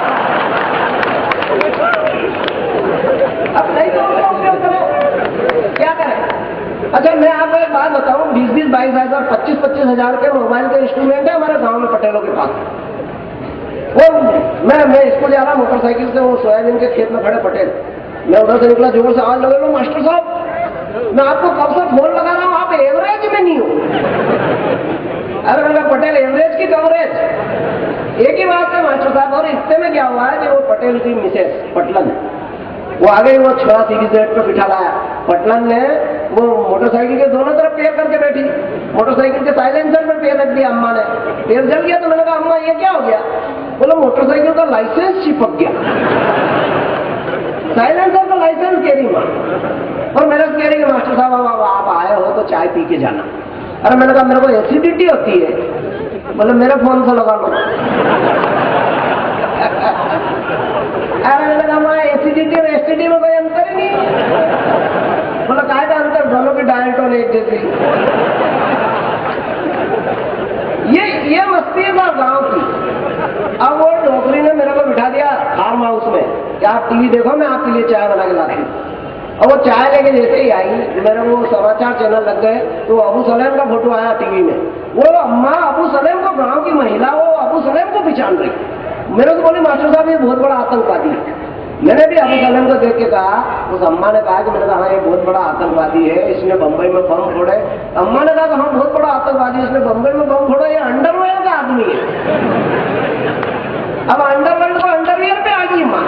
I: अब नहीं तो उसका उपयोग करें, क्या करें। अच्छा मैं आपको एक बात बताऊं, 20-22 हज़ार 25-25 हज़ार के मोबाइल के इंस्ट्रूमेंट है हमारे गांव में पटेलों के पास। वो मैं स्कूल जा रहा मोटरसाइकिल से, वो सोयाबीन के खेत में खड़े पटेल, मैं उधर से निकला, जोर से आवाज लगा लो, मास्टर साहब मैं आपको कब से फोन लगा रहा हूं, आप एवरेज में नहीं हो। अरे मैंने पटेल एवरेज की कवरेज एक ही बात है मास्टर साहब। और इतने में क्या हुआ है कि वो पटेल की मिसेस पटलन, वो आ गई, वो छोरा CBZ पे बिठा लाया। पटलन ने वो मोटरसाइकिल के दोनों तरफ पैर करके बैठी, मोटरसाइकिल के साइलेंसर पर पैर रख दिया। अम्मा ने पैर जल गया तो मैंने कहा अम्मा ये क्या हो गया। बोलो मोटरसाइकिल का लाइसेंस चिपक गया, साइलेंसर का लाइसेंस कह रही माँ। और मैंने कह रही मास्टर साहब आप आए हो तो चाय पी के जाना। अरे मैंने कहा मेरे को एसिडिटी होती है। बोले मेरे फोन से लगा लो। अरे मैंने कहा माँ एसिडिटी और एसटीडी में कोई अंतर ही नहीं। बोला काय का अंतर, दोनों की डायटोन एक जैसी। ये मस्ती है गांव की। अब वो नौकरी ने मेरे को बिठा दिया फार्म हाउस में कि आप टीवी देखो, मैं आपके लिए चाय बना के लाती हूँ। और वो चाय लेके जैसे ही आई, मेरे वो समाचार चैनल लग गए तो अबू सलेम का फोटो आया टीवी में। वो अम्मा अबू सलेम को, गांव की महिला, वो अबू सलेम को पहचान रही। मेरे को बोली मास्टर साहब ये बहुत बड़ा आतंकवादी है। मैंने भी अबू सलेम को देख के कहा, उस अम्मा ने कहा कि मैंने कहा ये बहुत बड़ा आतंकवादी है, इसने बंबई में बम फोड़े। अम्मा ने कहा हाँ बहुत बड़ा आतंकवादी, इसने बंबई में बम फोड़ा, ये अंडरवेयर का आदमी है। अब अंडरवर्ल्ड को अंडरवियर पे आ गई माँ।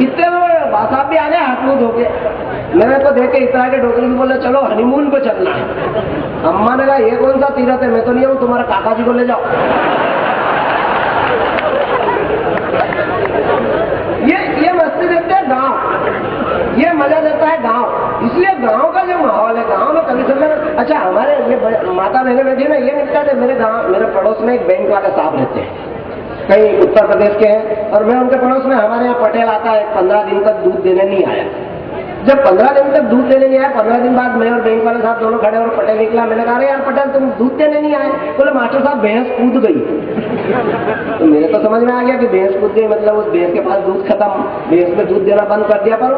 I: इतने में साहब भी आ गए हाथ मुंह धोके, मेरे को देख के इतना के डोकरी की बोले चलो हनीमून पे चलना है। अम्मा ने कहा ये कौन सा तीरथ है, मैं तो नहीं हूं, तुम्हारे काका जी को ले जाओ। ये मस्ती देते हैं गांव, ये मजा देता है गांव। इसलिए गांव का जो माहौल है, गांव में कभी सम्मेलन। अच्छा हमारे ये माता बहने बैठी ना, ये निकला थे मेरे गांव, मेरे पड़ोस में एक बैंक वाले साहब रहते हैं, कहीं उत्तर प्रदेश के हैं। और मैं उनके पड़ोस में, हमारे यहाँ पटेल आता है, 15 दिन तक दूध देने नहीं आया। जब 15 दिन तक दूध देने नहीं आया, 15 दिन बाद मैं और बैंक वाले साहब दोनों खड़े और पटेल निकला। मैंने कहा अरे यार पटेल तुम दूध देने नहीं आए। बोले मास्टर साहब भैंस कूद गई। तो मेरे को समझ में आ गया कि भैंस कूद गई मतलब उस भैंस के पास दूध खत्म, भैंस में दूध देना बंद कर दिया। पर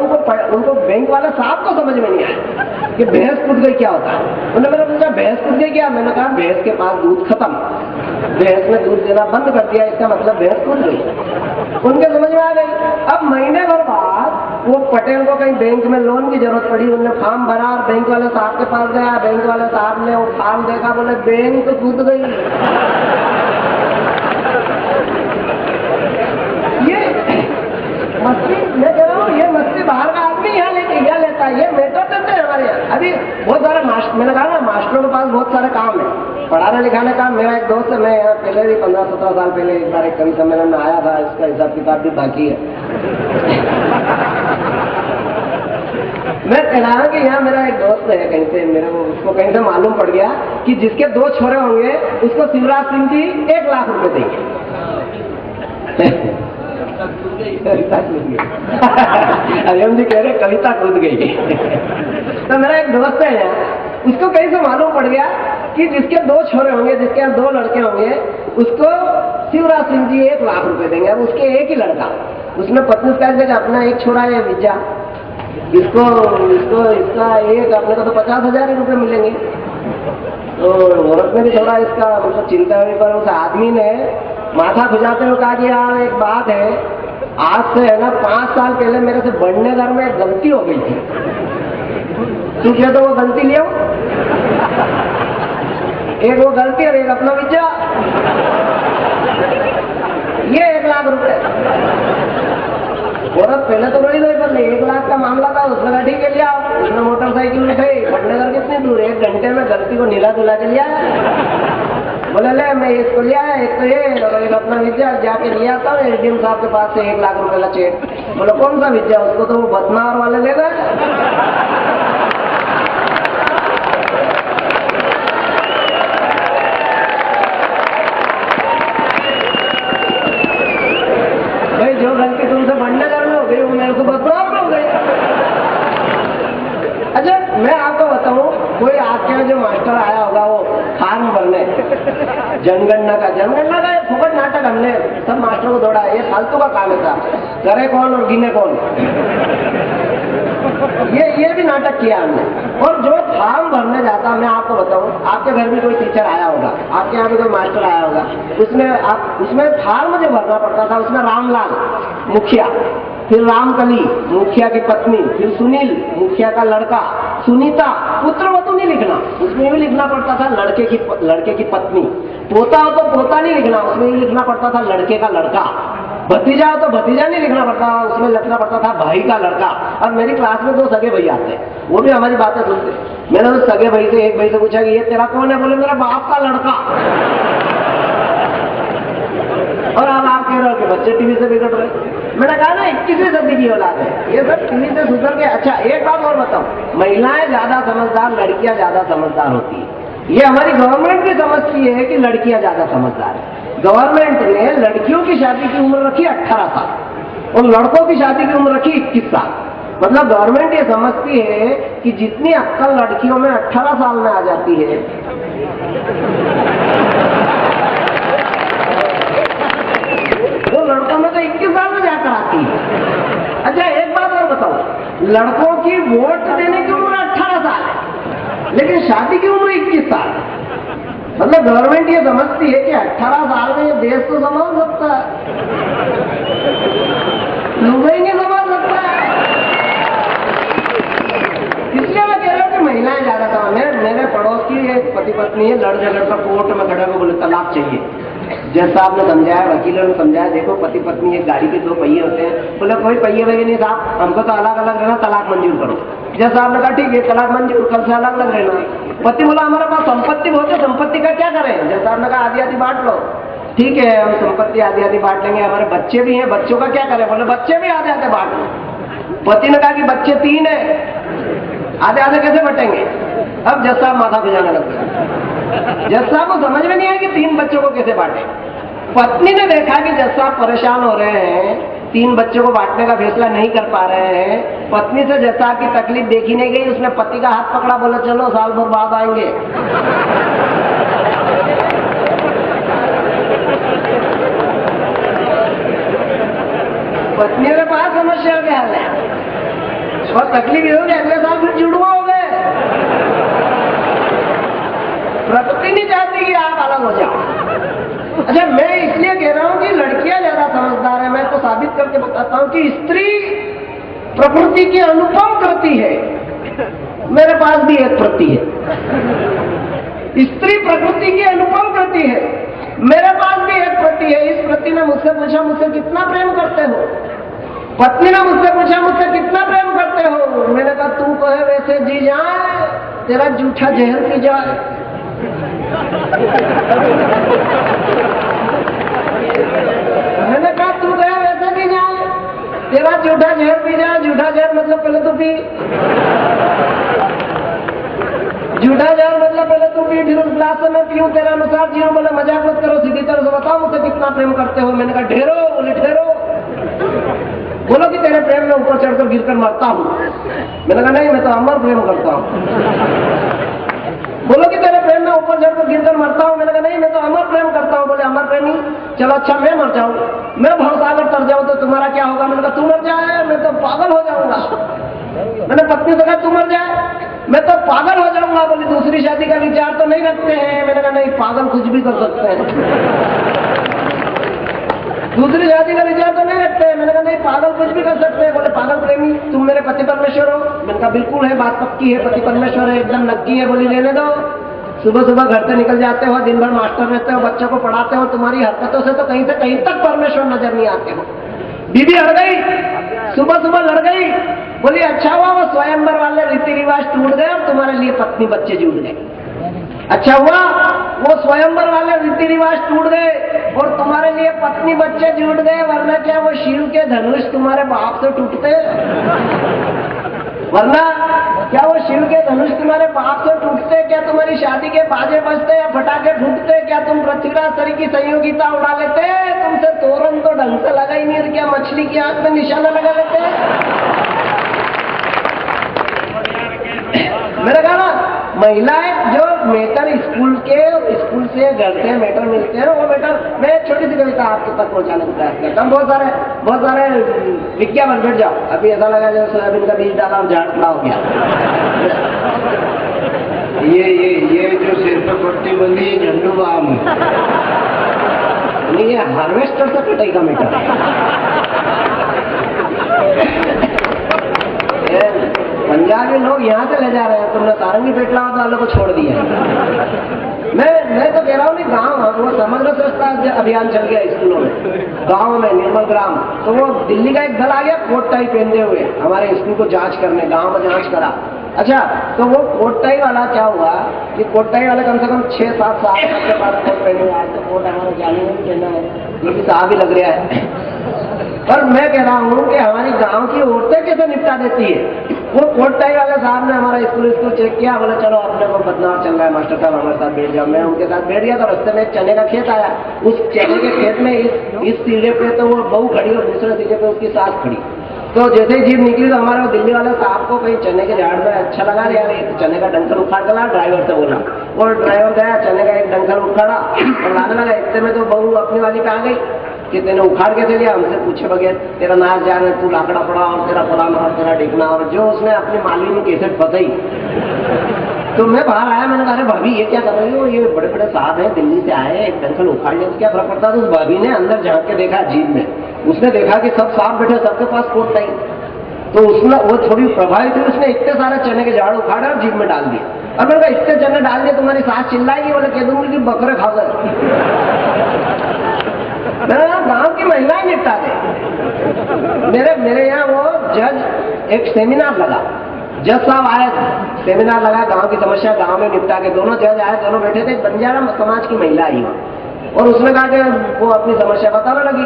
I: उनको बैंक वाले साहब को समझ में नहीं आया कि भैंस कूद गई क्या होता है। उन्होंने मैंने पूछा भैंस कूद गई क्या। मैंने कहा भैंस के पास दूध खत्म, भैंस में दूध देना बंद कर दिया, इसका मतलब भैंस कूद गई। उनके समझ में आ गई। अब महीने भर बाद वो पटेल को कहीं बैंक में लोन की जरूरत पड़ी, उन्होंने फॉर्म भरा और बैंक वाले साहब के पास गया। बैंक वाले साहब ने वो फॉर्म देखा, बोले बैंक तो कूद गई। ये मस्ती मैं कह रहा हूँ, ये मस्ती बाहर का आदमी यहाँ लेता है, ये मेटर देते हैं हमारे यहाँ। अभी बहुत सारे मास्टर, मैंने कहा ना मास्टरों के पास बहुत सारे काम है, पढ़ाने लिखाने का। मेरा एक दोस्त है, मैं यहाँ पहले भी 15-17 साल पहले एक बार एक कवि सम्मेलन में आया था, इसका हिसाब किताब भी बाकी है। मैं कह रहा हूँ कि यहाँ मेरा एक दोस्त है कहीं से, मेरे को उसको कहीं से मालूम पड़ गया कि जिसके 2 छोरे होंगे उसको शिवराज सिंह जी 1 लाख रुपए देंगे। अरियम जी कह रहे कविता कूद गई। तो मेरा एक दोस्त है यहाँ, उसको कहीं से मालूम पड़ गया कि जिसके 2 छोरे होंगे, जिसके यहाँ 2 लड़के होंगे, उसको शिवराज सिंह जी 1 लाख रुपए देंगे। अब उसके एक ही लड़का, उसने पत्नी से कह दिया अपना एक छोरा है विद्या, इसका एक अपने को तो 50,000 रुपए मिलेंगे। तो औरत ने भी थोड़ा इसका मतलब चिंता हुई, पर उस आदमी ने माथा खुजाते हुए कहा कि यार एक बात है, आज से है ना 5 साल पहले मेरे से बढ़ने घर में एक गलती हो गई थी, तू क्या तो वो गलती लिया, एक वो गलती और एक अपना विद्या, ये 1 लाख रुपए। औरत पहले तो बड़ी पर 1 लाख का मामला था, उसने कहा ठीक है लिया, उसने मोटरसाइकिल उठाई, बढ़ने घर कितनी दूर, 1 घंटे में गलती को नीला धुला के लिया। बोले ले मैं इसको लिया है, एक तो ये और एक अपना विद्या, जाके लिया था एडीएम साहब के पास से 1 लाख रुपए का चेक। बोले कौन सा विद्या, उसको तो वो बदनार वाले ले गए। भाई जो गलती तुमसे बढ़ने घर में हो गई वो मेरे को बदनाम हो गई। अच्छा मैं आपको बताऊं, कोई आपके यहाँ जो मास्टर आया होगा वो फॉर्म भरने जनगणना का एक फुकट नाटक हमने सब मास्टरों को दौड़ा है, ये फालतू का काम है साहब, करे कौन और गिने कौन, ये भी नाटक किया हमने। और जो फॉर्म भरने जाता, मैं आपको बताऊं, आपके घर में कोई टीचर आया होगा, आपके यहाँ भी कोई मास्टर आया होगा, उसमें फॉर्म जो भरना पड़ता था, उसमें रामलाल मुखिया, फिर रामकली मुखिया की पत्नी, फिर सुनील मुखिया का लड़का, सुनीता, पुत्रवधू नहीं लिखना, उसमें भी लिखना पड़ता था लड़के की पत्नी, पोता हो तो पोता नहीं लिखना, उसमें भी लिखना पड़ता था लड़के का लड़का, भतीजा हो तो भतीजा नहीं लिखना पड़ता, उसमें लिखना पड़ता था भाई का लड़का। और मेरी क्लास में 2 सगे भाई आते हैं, वो भी हमारी बातें सुनते। मैंने उस सगे भाई से एक भाई से पूछा कि ये तेरा कौन है, बोले मेरा बाप का लड़का। और अब आप कह रहे हो कि बच्चे टीवी से बिगड़ रहे, मैंने कहा ना 21वीं सदी की औलाद है, ये सब टीवी से सुधर के। अच्छा एक बात और बताओ, महिलाएं ज्यादा समझदार, लड़कियां ज्यादा समझदार होती है, ये हमारी गवर्नमेंट भी समझती है कि लड़कियां ज्यादा समझदार है। गवर्नमेंट ने लड़कियों की शादी की उम्र रखी 18 साल और लड़कों की शादी की उम्र रखी 21 साल। मतलब गवर्नमेंट ये समझती है कि जितनी अक्कल लड़कियों में 18 साल में आ जाती है, वो लड़कों में तो 21 साल में जाकर आती है। अच्छा एक बात और बताओ, लड़कों की वोट देने की उम्र 18 साल है लेकिन शादी की उम्र 21 साल है। मतलब गवर्नमेंट ये समझती है कि 18 साल में ये देश तो संभाल सकता है, लोग ही नहीं संभाल सकता है। इसलिए मैं कह रहा हूँ कि महिलाएं ज्यादा संभाल। मेरे पड़ोस की एक पति पत्नी है, लड़ झगड़ कर कोर्ट में खड़े को बोले तलाक चाहिए। जज साहब ने समझाया, वकीलों ने समझाया, देखो पति पत्नी एक गाड़ी के 2 पहिए होते हैं, बोले कोई पहिए वही नहीं साहब, हमको तो अलग अलग रहना, तलाक मंजूर करो। जज साहब ने कहा ठीक है तलाक मंजूर, कल से अलग अलग रहना। पति बोला हमारे पास संपत्ति बहुत है, संपत्ति का क्या करें? जज साहब ने कहा आधी आधी बांट लो। ठीक है हम संपत्ति आधी आधी बांट लेंगे, हमारे बच्चे भी हैं, बच्चों का क्या करें? बोले बच्चे भी आधे आधे बांट लो। पति ने कहा कि बच्चे 3 है, आधे आधे कैसे बटेंगे? अब जज साहब माथा भिजाने लग गए। जज साहब को समझ में नहीं आया कि 3 बच्चों को कैसे बांटे। पत्नी ने देखा कि जज साहब परेशान हो रहे हैं, 3 बच्चों को बांटने का फैसला नहीं कर पा रहे हैं। पत्नी से जज साहब की तकलीफ देखी नहीं गई, उसने पति का हाथ पकड़ा, बोला चलो साल भर बाद आएंगे। पत्नी के पास समस्या क्या है और तकलीफ ये होगी अगले साल फिर जुड़वा हो गए। प्रकृति नहीं चाहती कि आप अलग हो जाओ। अच्छा मैं इसलिए कह रहा हूं कि लड़कियां ज्यादा समझदार है। मैं तो साबित करके बताता हूं कि स्त्री प्रकृति की अनुपम कृति है। मेरे पास भी एक प्रति है, स्त्री प्रकृति की अनुपम कृति है। मेरे पास भी एक प्रति है। इस प्रति ने मुझसे पूछा मुझसे कितना प्रेम करते हो? पत्नी ने मुझसे पूछा मुझसे कितना प्रेम करते हो? मैंने कहा तू कहे वैसे जी जाए, तेरा जूठा जहर पी जाए। मैंने कहा तू कहे वैसे जी जाए, तेरा जूठा जहर पी जाए। जूठा जहर मतलब पहले तो पी, जूठा जहर मतलब पहले तू पी, फिर उस ग्लास से मैं पीऊं, तेरा अनुसार जीऊं। बोले मजाक मत करो, सीधी तरह से बताओ मुझसे कितना प्रेम करते हो? मैंने कहा ढेरो। बोले ढेरो? बोलो कि तेरे प्रेम में ऊपर चढ़कर गिरकर मरता हूं। मैंने कहा नहीं मैं तो अमर प्रेम करता हूं। बोलो कि तेरे प्रेम में ऊपर चढ़कर गिरकर मरता हूं। मैंने कहा नहीं मैं तो अमर प्रेम करता हूं। बोले अमर प्रेमी, चलो अच्छा मैं मर जाऊं, मैं भवसागर तर जाऊं तो तुम्हारा क्या होगा? मैंने कहा तू मर जाए, मैं तो पागल हो जाऊंगा। मैंने पत्नी से कहा तू मर जाए, मैं तो पागल हो जाऊंगा। बोली दूसरी शादी का विचार तो नहीं रखते हैं। मैंने कहा नहीं, पागल कुछ भी कर सकते हैं। दूसरी शादी का विचार तो नहीं रखते हैं। मैंने कहा नहीं, पागल कुछ भी कर सकते हैं। बोले पागल प्रेमी, तुम मेरे पति परमेश्वर हो। मैंने कहा बिल्कुल है, बात पक्की है, पति परमेश्वर है, एकदम नक्की है। बोली लेने दो। सुबह सुबह घर से निकल जाते हो, दिन भर मास्टर रहते हो, बच्चों को पढ़ाते हो, तुम्हारी हरकतों से तो कहीं से कहीं तक परमेश्वर नजर नहीं आते हो। बीबी हड़ गई, सुबह सुबह लड़ गई। बोली अच्छा हुआ वो स्वयंवर वाले रीति रिवाज टूट गए और तुम्हारे लिए पत्नी बच्चे जुट गए। अच्छा हुआ वो स्वयंवर वाले रीति रिवाज टूट गए और तुम्हारे लिए पत्नी बच्चे जुट गए, वरना क्या वो शिव के धनुष तुम्हारे बाप से टूटते? वरना क्या वो शिव के धनुष तुम्हारे बाप से टूटते? क्या तुम्हारी शादी के बाजे बजते या फटाके फूटते? क्या तुम पृथ्वीराज सरी की संयोगिता उड़ा लेते? तुमसे तोरण तो ढंग से लगा ही नहीं, और क्या मछली की आंख में निशाना लगा लेते? मैंने कहा ना, महिलाएं जो मेटर स्कूल से घर से मेटर मिलते हैं, वो मेटर मैं छोटी सी कविता आपके तक पहुंचाने का प्रयास करता हूँ। बहुत सारे विज्ञापन बैठ जाओ। अभी ऐसा लगा जैसे सोयाबीन का बीज डाला और झाड़ खड़ा हो गया। ये जो सिर पर पट्टी बंदी है झंडू बाम, नहीं ये हार्वेस्टर से कटाई का मेटर। पंजाबी लोग यहाँ से ले जा रहे हैं, तुमने सारंगी पेटला वालों को छोड़ दिया। मैं तो कह रहा हूँ नहीं, गाँव वो समग्र स्वच्छता अभियान चल गया स्कूलों में, गाँव में निर्मल ग्राम। तो वो दिल्ली का एक दल आ गया कोट टाई पहनते हुए हमारे स्कूल को जांच करने, गाँव में जांच करा। अच्छा, तो वो कोट टाई वाला क्या हुआ कि कोट टाई वाले कम से कम 6-7 साल के बाद कोट पहने, आज तो कोट हमारे जाने में पहना है, ये भी साहब ही लग रहा है। पर मैं कह रहा हूँ कि हमारी गांव की औरतें कैसे निपटा देती है। वो कोट टाई वाले साहब ने हमारा स्कूल चेक किया, बोले चलो अपने को बदनाम चल रहा है, मास्टर साहब हमारे साथ बैठ जाओ। मैं उनके साथ बैठ गया। तो रास्ते में एक चने का खेत आया। उस चने के खेत में इस सीढ़े पे तो वो बहू खड़ी और दूसरे सीढ़े पे उसकी सास खड़ी। तो जैसे ही जीप निकली तो हमारे वो दिल्ली वाले साहब को कहीं चने के झाड़ में अच्छा लगा यार, एक चने का डंकल उखाड़ कर ला, ड्राइवर से बोला। और ड्राइवर गया, चने का एक डंकल उखाड़ा और लाने लगा। इतने में तो बहू अपनी वाली पे आ गई कि तेने उखाड़ के दे लिया, हमसे पूछे बगैर, तेरा नाच जा रहा है, तू लाकड़ा पड़ा और तेरा फलाना और तेरा ढिकना, और जो उसने अपनी माली में कैसेट बताई। तो मैं बाहर आया, मैंने कहा अरे भाभी ये क्या कर रही हो, ये बड़े बड़े साहब हैं, दिल्ली से आए, एक डंकल उखाड़ लिया तो क्या फर्क पड़ता है। तो उस भाभी ने अंदर झांक के देखा जीप में, उसने देखा कि सब साहब बैठे, सबके पास कोट टाई। तो उसने वो थोड़ी प्रभावित हुई, उसने इतने सारे चने के झाड़ उखाड़े और जीप में डाल दिए। अब मैंने कहा इतने चने डाल दिए, तुम्हारी सास चिल्लाएगी? बोले कह दूंगी कि बकरे खा गए। गांव की महिलाएं निपटा दे। मेरे यहाँ वो जज एक सेमिनार लगा, जज साहब आए, सेमिनार लगा, गांव की समस्या गांव में निपटा के। दोनों जज आए, दोनों बैठे थे। बंजारा समाज की महिला आई और उसने कहा कि वो अपनी समस्या बताने लगी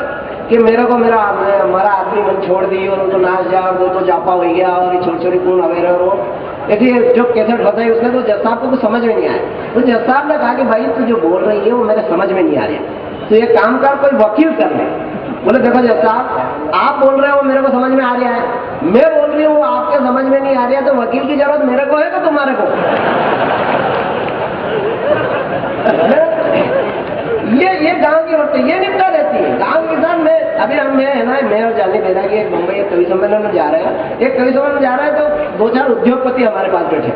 I: कि मेरे को हमारा आदमी मन छोड़ दी और उनको नाच जा, वो तो जापा हो गया और ये छोटी छोटी कौन वगैरह। और वो देखिए जो कैसेट बताई उसने, तो जज साहब को कुछ समझ में नहीं आया। तो जज साहब ने कहा कि भाई तू जो बोल रही है वो मेरे समझ में नहीं आ रहा, तो ये काम कर, कोई वकील कर ले। बोले देखो जज साहब, आप बोल रहे हो मेरे को समझ में आ रहा है, मैं बोल रही हूँ आपके समझ में नहीं आ रहा है, तो वकील की जरूरत मेरे को है कि तुम्हारे को? ये गांव की औरतें ये निपटा देती है। गांव के किसान में अभी मैं और जानी बेरा की एक मुंबई कवि सम्मेलन में जा रहे हैं, एक कवि सम्मेलन में जा रहे हैं, तो 2-4 उद्योगपति हमारे पास बैठे।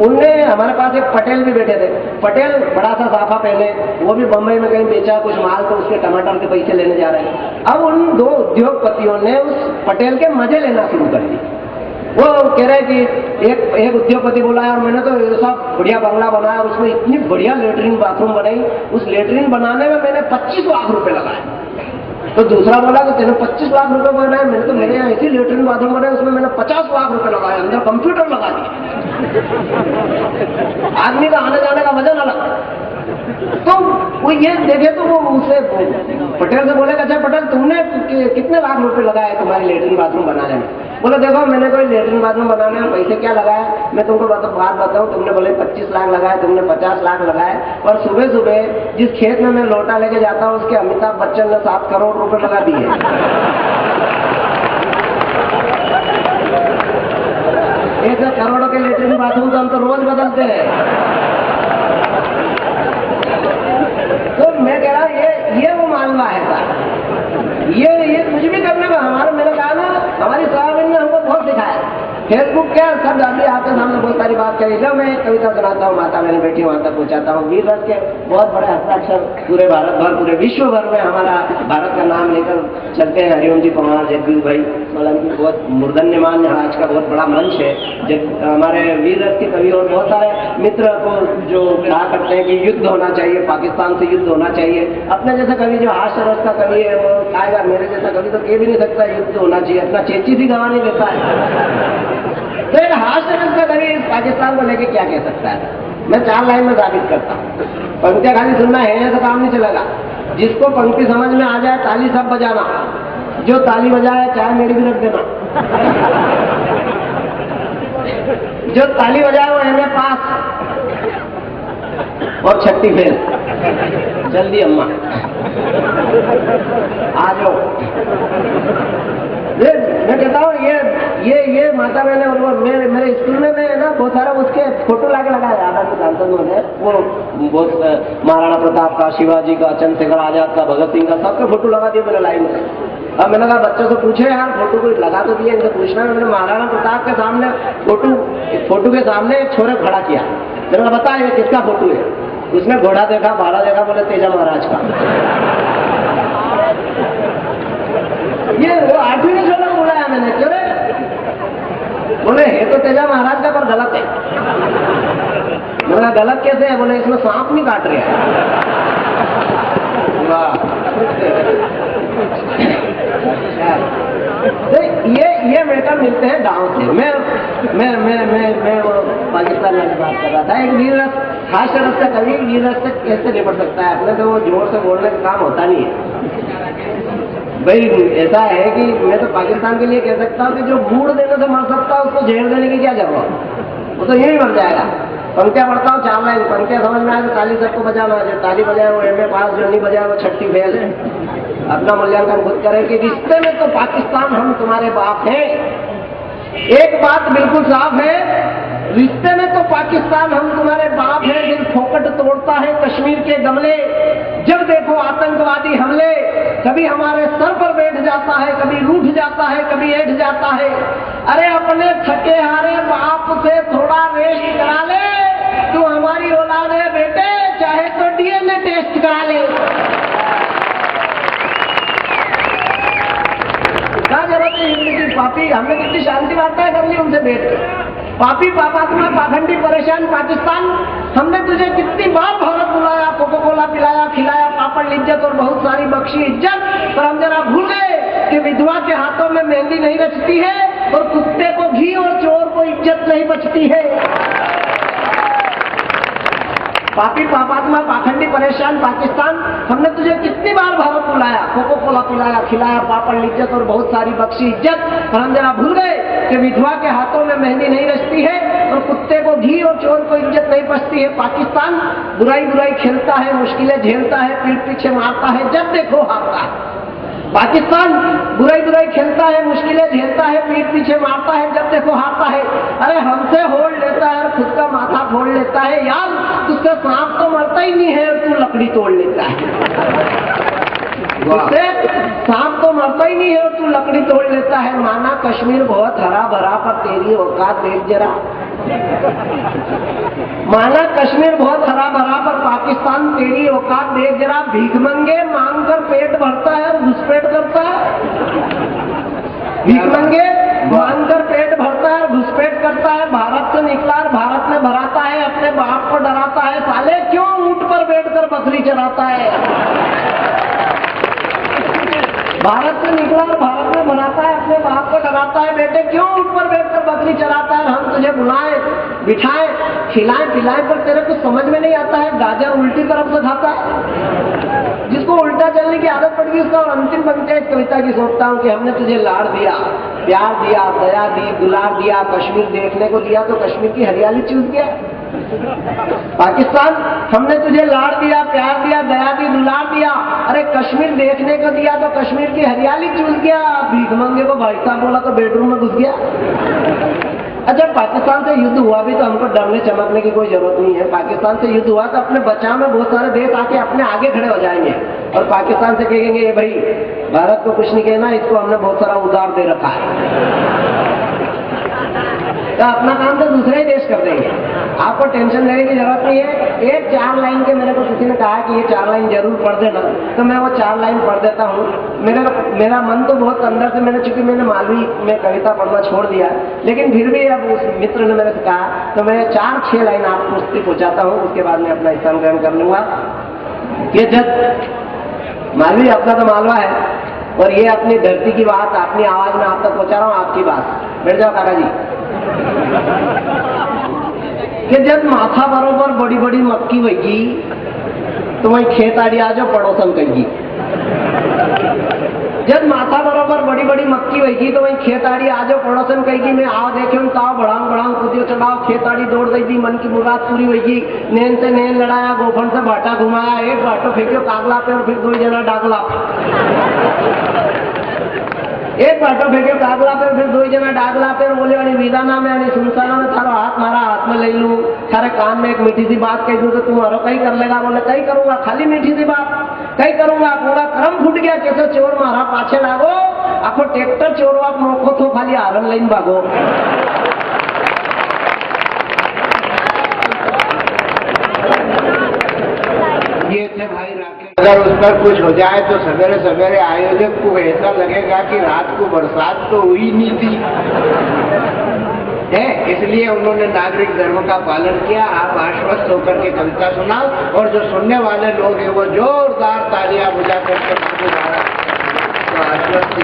I: उनने हमारे पास एक पटेल भी बैठे थे। पटेल बड़ा सा साफा पहले, वो भी बम्बई में कहीं बेचा कुछ माल, तो उसके टमाटर के पैसे लेने जा रहे हैं। अब उन 2 उद्योगपतियों ने उस पटेल के मजे लेना शुरू कर दिए। वो कह रहे कि एक उद्योगपति बोला है और मैंने तो सब बढ़िया बंगला बनाया, उसमें इतनी बढ़िया लेटरिन बाथरूम बनाई, उस लेटरिन बनाने में मैंने 25 लाख रुपए लगाए। तो दूसरा बोला कि तेने 25 लाख रुपए बनाए, मैंने तो मेरे यहाँ ऐसी लेटरिन बाथरूम बनाए उसमें मैंने 50 लाख रुपए लगाए, अंदर कंप्यूटर लगा दिया। आदमी का आने जाने का वजन अलग। तो वो ये देखे तो वो उसे पटेल से बोले अच्छा पटेल तुमने कितने लाख रुपए लगाए तुम्हारी लेटरिन बाथरूम बनाने में? बोले देखो मैंने कोई लेटरिन बाथरूम बनाने में पैसे क्या लगाया, मैं तुमको बात बताऊं, तुमने बोले 25 लाख लगाए, तुमने 50 लाख लगाए, और सुबह सुबह जिस खेत में मैं लोटा लेके जाता हूँ उसके अमिताभ बच्चन ने 7 करोड़ रुपए लगा दिए। ऐसे करोड़ों के लेटरिन बाथरूम तो हम तो रोज बदलते हैं। तो मैं कह रहा ये वो मालवा है साहब, ये कुछ भी करने का मैंने कहा ना, हमारी साहब ने हमको बहुत सिखाया। फेसबुक क्या सब अभी आपके सामने बहुत सारी बात करी। जब मैं कविता सुनाता हूँ, माता मेरी बेटी वहां तक पहुंचाता हूँ, वीर रस के बहुत बड़े हस्ताक्षर पूरे भारत भर, पूरे विश्व भर में हमारा भारत का नाम लेकर चलते हैं। हरिओम जी पवार, जगदीश भाई सोलंकी, बहुत मूर्धन्यमान आज का बहुत बड़ा मंच है। हमारे वीर रस के कवि और बहुत सारे मित्र को जो कहा करते हैं कि युद्ध होना चाहिए, पाकिस्तान से युद्ध होना चाहिए। अपने जैसा कवि जो हास्य रस का कवि है वो कहेगा मेरे जैसा कवि तो कह भी नहीं सकता युद्ध होना चाहिए, अपना चेची भी गवा नहीं देता है। तो एक हास्य रस का कवि इस पाकिस्तान को लेके क्या कह सकता है? मैं 4 लाइन में साबित करता हूँ। पंक्तियां खाली सुनना है तो काम नहीं चलेगा। जिसको पंक्ति समझ में आ जाए ताली सब बजाना, जो ताली बजाए चाहे मेरी भी रख देना। जो ताली बजाए वो MA पास और 6ठी फेल। जल्दी अम्मा आ जाओ। मैं कहता हूँ ये माता मैंने और मेरे स्कूल में ना बहुत सारा उसके फोटो लाके लगाया। आदरणीय सांसद महोदय वो बहुत महाराणा प्रताप का, शिवाजी का, चंद्रशेखर आजाद का, भगत सिंह का, सबके फोटो लगा दिए मैंने लाइन से। अब मैंने कहा बच्चों से पूछे यार फोटो को लगा तो दिया, इनसे पूछना है। मैंने महाराणा प्रताप के सामने फोटो के सामने एक छोरे खड़ा किया। मैंने कहा बता ये किसका फोटो है? उसने घोड़ा देखा, भाड़ा देखा, बोले तेजा महाराज का। ये वो 8वीं में छोटा बुलाया मैंने, क्यों रे? बोले है तो तेजा महाराज का पर गलत है। बोला गलत कैसे है? बोले इसमें सांप नहीं काट रहे हैं। ये मैटर मिलते हैं गांव से। मैं वो पाकिस्तान में बात कर रहा था। एक वीर रस, हास्य रस का कवि वीर रस से कैसे निपट सकता है? अपने तो वो जोर से बोलने का काम होता नहीं है भाई। ऐसा है कि मैं तो पाकिस्तान के लिए कह सकता हूँ कि जो बूढ़ देने से मर सकता है उसको जहर देने की क्या जरूरत? वो तो यही मर जाएगा। पंक्तियां पढ़ता हूँ 4 लाइन, पंक्तियां समझ में आए तो ताली सबको बजाना। जो ताली बजाए वो MA पास, जो नहीं बजाए वो 6ठी फेल है। अपना मूल्यांकन खुद करें कि रिश्ते में तो पाकिस्तान हम तुम्हारे बाप हैं। एक बात बिल्कुल साफ है, रिश्ते में तो पाकिस्तान हम तुम्हारे बाप हैं। दिल फोकट तोड़ता है कश्मीर के गमले, जब देखो आतंकवादी हमले। कभी हमारे सर पर बैठ जाता है, कभी रूठ जाता है, कभी ऐठ जाता है। अरे अपने थके हारे बाप से थोड़ा रेस्ट करा ले, तू हमारी औलाद है बेटे, चाहे तो DNA टेस्ट करा ले। क्या जरूरत है हिंदी की? पापी हमने कितनी शांति वार्ताएं कर ली उनसे बैठ कर। पापी पापात्मा पाखंडी परेशान पाकिस्तान, हमने तुझे कितनी बार भारत बुलाया, कोको कोला पिलाया, खिलाया, पापड़ लिज्जत और बहुत सारी बख्शी इज्जत, पर हम जरा भूल गए कि विधवा के हाथों में मेहंदी नहीं रचती है और कुत्ते को घी और चोर को इज्जत नहीं बचती है। पापी पापात्मा पाखंडी परेशान पाकिस्तान, हमने तुझे कितनी बार भारत बुलाया, कोको कोला पिलाया, खिलाया, पापड़ लिज्जत और बहुत सारी बख्शी इज्जत, पर हम जरा भूल गए कि विधवा के हाथों में मेहंदी नहीं रचती है और कुत्ते को घी और चोर को इज्जत नहीं बचती है। पाकिस्तान बुराई बुराई खेलता है, मुश्किलें झेलता है, पीठ पीछे मारता है, जब देखो हारता है। पाकिस्तान बुराई बुराई खेलता है, मुश्किलें झेलता है, पीठ पीछे मारता है, जब देखो हारता है। अरे हमसे होड़ लेता है और खुद का माथा फोड़ लेता है। यार तुझसे सांप तो मरता ही नहीं है और तू लकड़ी तोड़ लेता है। उससे सांप तो मरता ही नहीं है और तू लकड़ी तोड़ लेता है। माना कश्मीर बहुत हरा भरा, पर तेरी औकात देख जरा। माना कश्मीर बहुत हरा भरा, पर पाकिस्तान तेरी औकात देख जरा। भीख मंगे मांग कर पेट भरता है और घुसपैठ करता है। भीख मंगे मांग कर पेट भरता है और घुसपैठ करता है। भारत से निकला और भारत में भराता है, अपने बाप को डराता है। साले क्यों ऊंट पर बैठकर बकरी चराता है? भारत से निकला और भारत में बनाता है, अपने बाप को डराता है। बेटे क्यों ऊपर बैठकर बकरी चराता है? हम तुझे बुलाए, बिठाए, खिलाए, पिलाए, पर तेरे को समझ में नहीं आता है। गाजर उल्टी तरफ से खाता है। जिसको उल्टा चलने की आदत पड़ गई उसका। और अंतिम पंक्ति इस कविता की सोचता हूँ कि हमने तुझे लाड़ दिया, प्यार दिया, दया दी, दुलार दिया, कश्मीर देखने को दिया तो कश्मीर की हरियाली चूस गया। पाकिस्तान हमने तुझे लाड़ दिया, प्यार दिया, दया दी, दुलार दिया, अरे कश्मीर देखने को दिया तो कश्मीर की हरियाली चूस गया। भीख मंगे को भाई साहब बोला तो बेडरूम में घुस गया। अच्छा पाकिस्तान से युद्ध हुआ भी तो हमको डरने चमकने की कोई जरूरत नहीं है। पाकिस्तान से युद्ध हुआ तो अपने बचाव में बहुत सारे देश आके अपने आगे खड़े हो जाएंगे और पाकिस्तान से कहेंगे ये भाई भारत को कुछ नहीं कहना, इसको हमने बहुत सारा उधार दे रखा है। तो अपना काम तो दूसरे ही देश कर देंगे, आपको टेंशन लेने की जरूरत नहीं है। एक 4 लाइन के मेरे को किसी ने कहा कि ये 4 लाइन जरूर पढ़ देना, तो मैं वो 4 लाइन पढ़ देता हूँ। मेरा मन तो बहुत अंदर से, चूंकि मैंने मालवी में कविता पढ़ना छोड़ दिया, लेकिन फिर भी अब उस मित्र ने मेरे से कहा तो मैं 4-6 लाइन आपको उसकी पहुंचाता हूँ, उसके बाद मैं अपना स्थान ग्रहण कर लूंगा। ये जब मालवी अपना तो मालवा है और ये अपनी धरती की बात अपनी आवाज में आप तक पहुंचा रहा हूँ, आपकी बात। बैठ जाओ काका जी। कि जब माथा बरोबर बड़ी बड़ी मक्की होगी तो वही खेत आड़ी आ जाओ पड़ोसन कहेगी। जब माथा बरोबर बड़ी बड़ी मक्की होगी तो वही खेत आड़ी आ जाओ पड़ोसन कहेगी। मैं आओ देखे ताओ बढ़ाऊं कूदियो चढ़ाओ, खेत आड़ी दौड़ गई थी, मन की मुराद पूरी होगी। नैन से नैन लड़ाया, गोफन से बाटा घुमाया, एक बाटो फेंक्यो कागला पे और फिर 2 जना डागला। एक बाटो फेंक्यो कागला पे फिर 2 जना डागला पे, बोले वाली विदाना में यानी सुनसाना में थारो हाथ मारा हाथ में ले लूं, थारे कान में एक मीठी सी बात कह दूं तो तुम्हारा कहीं कर लेगा। बोले कहीं करूंगा, खाली मीठी सी बात कहीं करूंगा, पूरा क्रम फूट गया। कैसे चोर मारा पाछे लागो, आखो ट्रैक्टर चोर आप मोखो तो खाली हारन लाइन भागो। ये थे भाई राकेश। अगर उस पर कुछ हो जाए तो सवेरे सवेरे आयोजक को ऐसा लगेगा कि रात को बरसात तो हुई नहीं थी है, इसलिए उन्होंने नागरिक धर्म का पालन किया। आप आश्वस्त होकर के कविता सुनाओ और जो सुनने वाले लोग हैं वो जोरदार तालियां बजा करके तो आश्वस्त।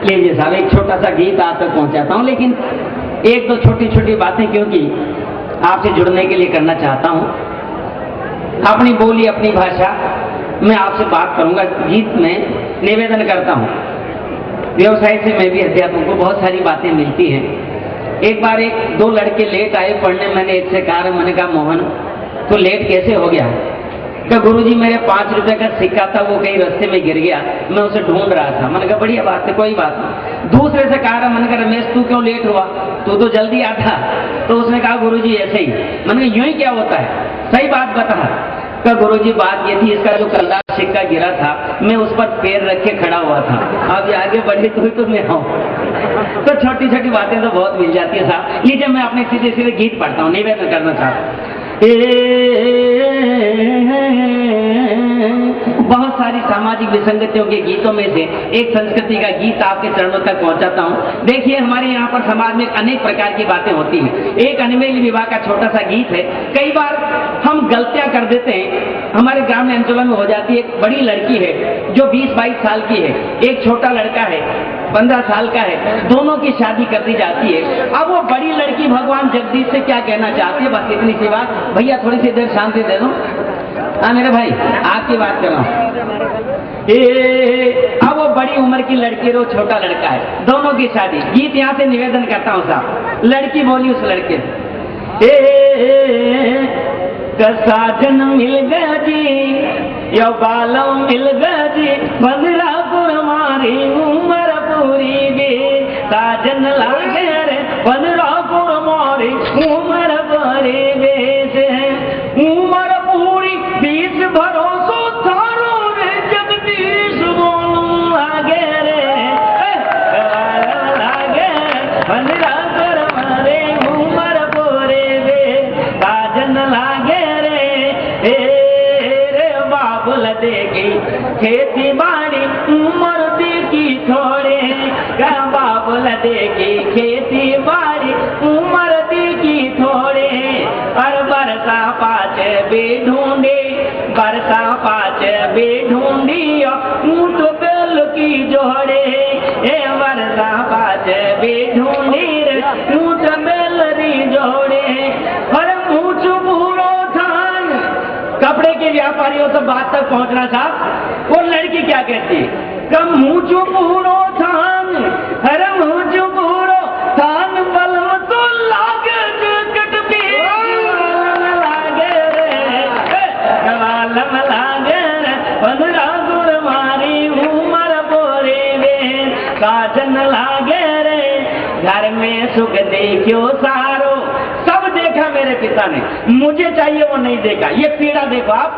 J: लीजिए साहब, एक छोटा सा गीत आप तक पहुंचाता हूँ, लेकिन 1-2 छोटी छोटी बातें क्योंकि आपसे जुड़ने के लिए करना चाहता हूँ। अपनी बोली अपनी भाषा मैं आपसे बात करूंगा। गीत में निवेदन करता हूँ, व्यवसाय से मैं भी अध्यापक को बहुत सारी बातें मिलती हैं। एक बार 1-2 लड़के लेट आए पढ़ने, मैंने एक से कहा, मैंने कहा मोहन तो लेट कैसे हो गया? तो गुरुजी मेरे 5 रुपए का सिक्का था, वो कहीं रास्ते में गिर गया, मैं उसे ढूंढ रहा था। मैंने कहा बढ़िया बात है, कोई बात नहीं। दूसरे से कहा, मैंने कहा रमेश तू क्यों लेट हुआ, तू तो जल्दी आता। तो उसने कहा गुरुजी ऐसे ही। मैंने कहा यूं ही क्या होता है, सही बात बता। का गुरुजी बात ये थी, इसका जो कलदार सिक्का गिरा था मैं उस पर पैर रख के खड़ा हुआ था, अब ये आगे बढ़ी तो मैं आऊं। तो छोटी छोटी बातें तो बहुत मिल जाती है साहब। लीजिए मैं अपने सीधे सीधे गीत पढ़ता हूँ, निवेदन करना चाहता हूँ। बहुत सारी सामाजिक विसंगतियों के गीतों में से एक संस्कृति का गीत आपके चरणों तक पहुंचाता हूं। देखिए हमारे यहाँ पर समाज में अनेक प्रकार की बातें होती हैं। एक अनिमेल विवाह का छोटा सा गीत है। कई बार हम गलतियां कर देते हैं, हमारे ग्रामीण अंचलों में हो जाती है। एक बड़ी लड़की है जो 20-22 साल की है, एक छोटा लड़का है 15 साल का है, दोनों की शादी कर दी जाती है। अब वो बड़ी लड़की भगवान जगदीश से क्या कहना चाहती है, बस इतनी सी बात, भैया थोड़ी सी देर शांति दे दो। हाँ मेरे भाई आपकी बात कर रहा हूँ। अब वो बड़ी उम्र की लड़की और छोटा लड़का है, दोनों की शादी। गीत यहाँ से निवेदन करता हूँ साहब। लड़की बोली उस लड़के साजन मिल गया जी, यो बालों मिल गया जी, 15 हमारी उम्र पूरी गे, साजन लागे रे 15 हमारी उम्र पूरी गे, उम्र पूरी 20 भरोसो थारो रे जगदीश बोलूं लागे रे, लागे 15 हमारे उम्र पूरी गे, साजन लागे बाबुल देगी खेती बाड़ी उम्र देगी थोड़े, बाबुल देगी खेती बाड़ी उम्र देगी थोड़े, और बरसा पाँच भी ढूंढी, बरसा पाँच भी ढूंढी ऊँट बेल की जोड़े, बरसा पाँच भी ढूंढी रे ऊँट बेल री जोड़े, और ऊँच पूरो थान। कपड़े के व्यापारियों तो बात तक पहुंचना साहब। वो लड़की क्या कहती है, कम मुझो पूरो थान, अरे मुझो पूरो थान, बलम तो लागे जगत पे लागे रे, वालम लागे रे 15 गुर मारी उम्र बोरे वे, साजन लागे रे घर में सुख देखियो सारो। सब देखा मेरे पिता ने, मुझे चाहिए वो नहीं देखा। ये पीड़ा देखो आप,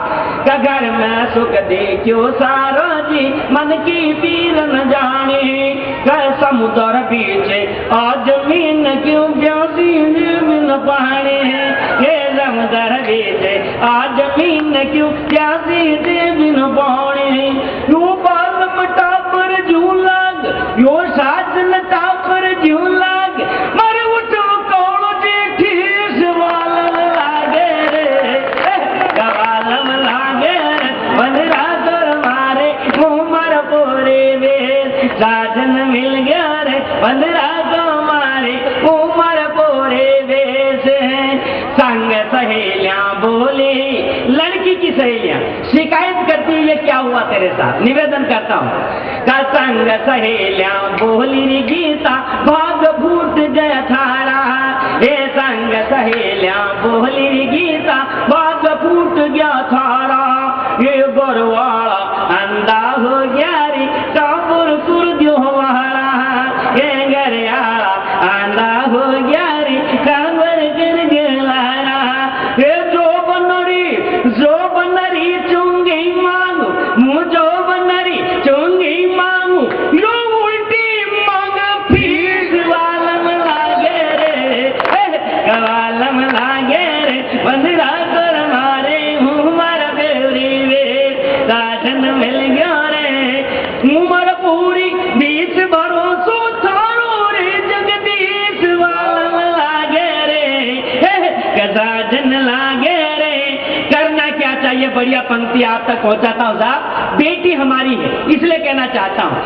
J: का घर में सुख देखो सारो जी, मन की पीर न जाने, का समुद्र बीच आज मीन क्यों प्यासी बिन पानी, ये समुद्र बीच आज मीन क्यों प्यासी बिन पानी, यूं बाल मटा पर झूलाग, यो साजन टापर झूलाग, मर उठो कौड़ जेठी सवालम लागे रे, सवालम लागे रे, बंदरा कर मारे उमर पोरे वे, साजन मिल गया रे, बंदरा को मारे उमर पोरे वे से, संग सहेलियां बोली, लड़की की सहेलियां शिकायत करती है, ये क्या हुआ तेरे साथ, निवेदन करता हूँ, का संग सहेलियां बोली रे गीता, भाग फूट गया थारा, ये संग सहेलियां बोली रे गीता, भाग फूट गया थारा, ये गोरवाड़ा अंधा हो गया रे, कापुर कुर्दियो वाला, ये गरियाला अंधा हो गया रे, कांवर गिर गया, ये जो बनरी चुंगी मांगू, मुझो बनरी चुंगी मांगू, यो उल्टी मांग फीस वालम लागे रे, वालम लागे रे, बंदरा कर मारे उमर बेवरी वे, साजन मिल गया रे, उमर पूरी बीच भरोसो थारो रे, जगदीश वालम लागे रे, साजन लागे रे। करना क्या चाहिए, बढ़िया पंक्ति आप तक पहुंचाता हूँ साहब, बेटी हमारी है इसलिए कहना चाहता हूँ,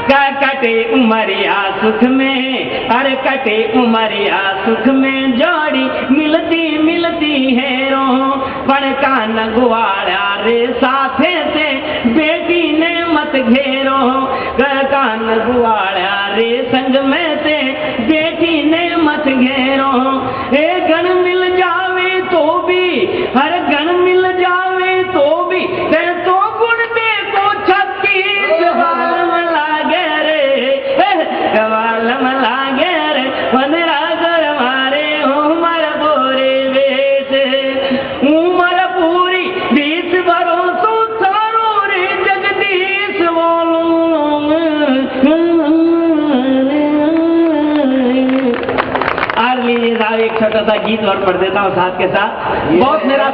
J: का कटे उमरिया सुख में, अरे कटे उमरिया सुख में जोड़ी मिलती मिलती है रो, पर कान गुआड़ा रे साथे से बेटी ने मत घेरो, कान गुआड़ा रे संग में से बेटी ने मत घेरो, एक गण मिल जावे तो भी, हर गण मिल जावे तो भी, ते तो गुण देखो 36 वालम लागे रे, वालम लागे रे, बंदरा कर मारे उमर पूरी बीच, उमर पूरी 20 बरसों थारो रे, जगदीश वालों। और लीजिए साहब एक छोटा सा गीत और पढ़ देता हूँ साथ के साथ, बहुत मेरा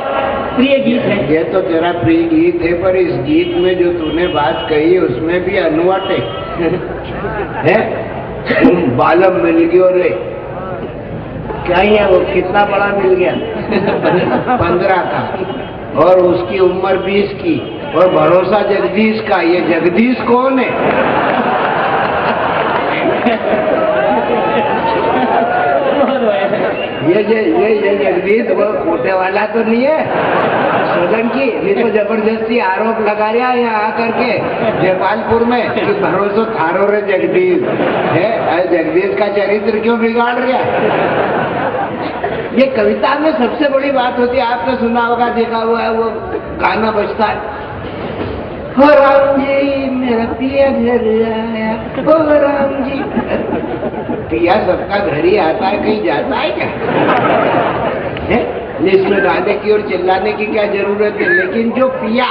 J: प्रिय गीत है।
C: ये तो तेरा प्रिय गीत है, पर इस गीत में जो तूने बात कही उसमें भी अनुवाद है, बालम मिल गयो रे, क्या ही है वो, कितना बड़ा मिल गया 15 का, और उसकी उम्र 20 की, और भरोसा जगदीश का। ये जगदीश कौन है? ये जगदीश वो कोटे वाला तो नहीं है सोलंकी, ये तो जबरदस्ती आरोप लगा रहा है यहाँ आकर के जयपालपुर में कि भरोसा थारो रे जगदीश है, जगदीश का चरित्र क्यों बिगाड़ रहा है? ये कविता में सबसे बड़ी बात होती है, आपने सुना होगा, देखा हुआ है, वो गाना बजता है, हो राम जी मेरा पिया घर आया, हो राम जी। पिया सबका घर ही आता है, कहीं जाता है क्या? है? इसमें गाने की और चिल्लाने की क्या जरूरत है? लेकिन जो पिया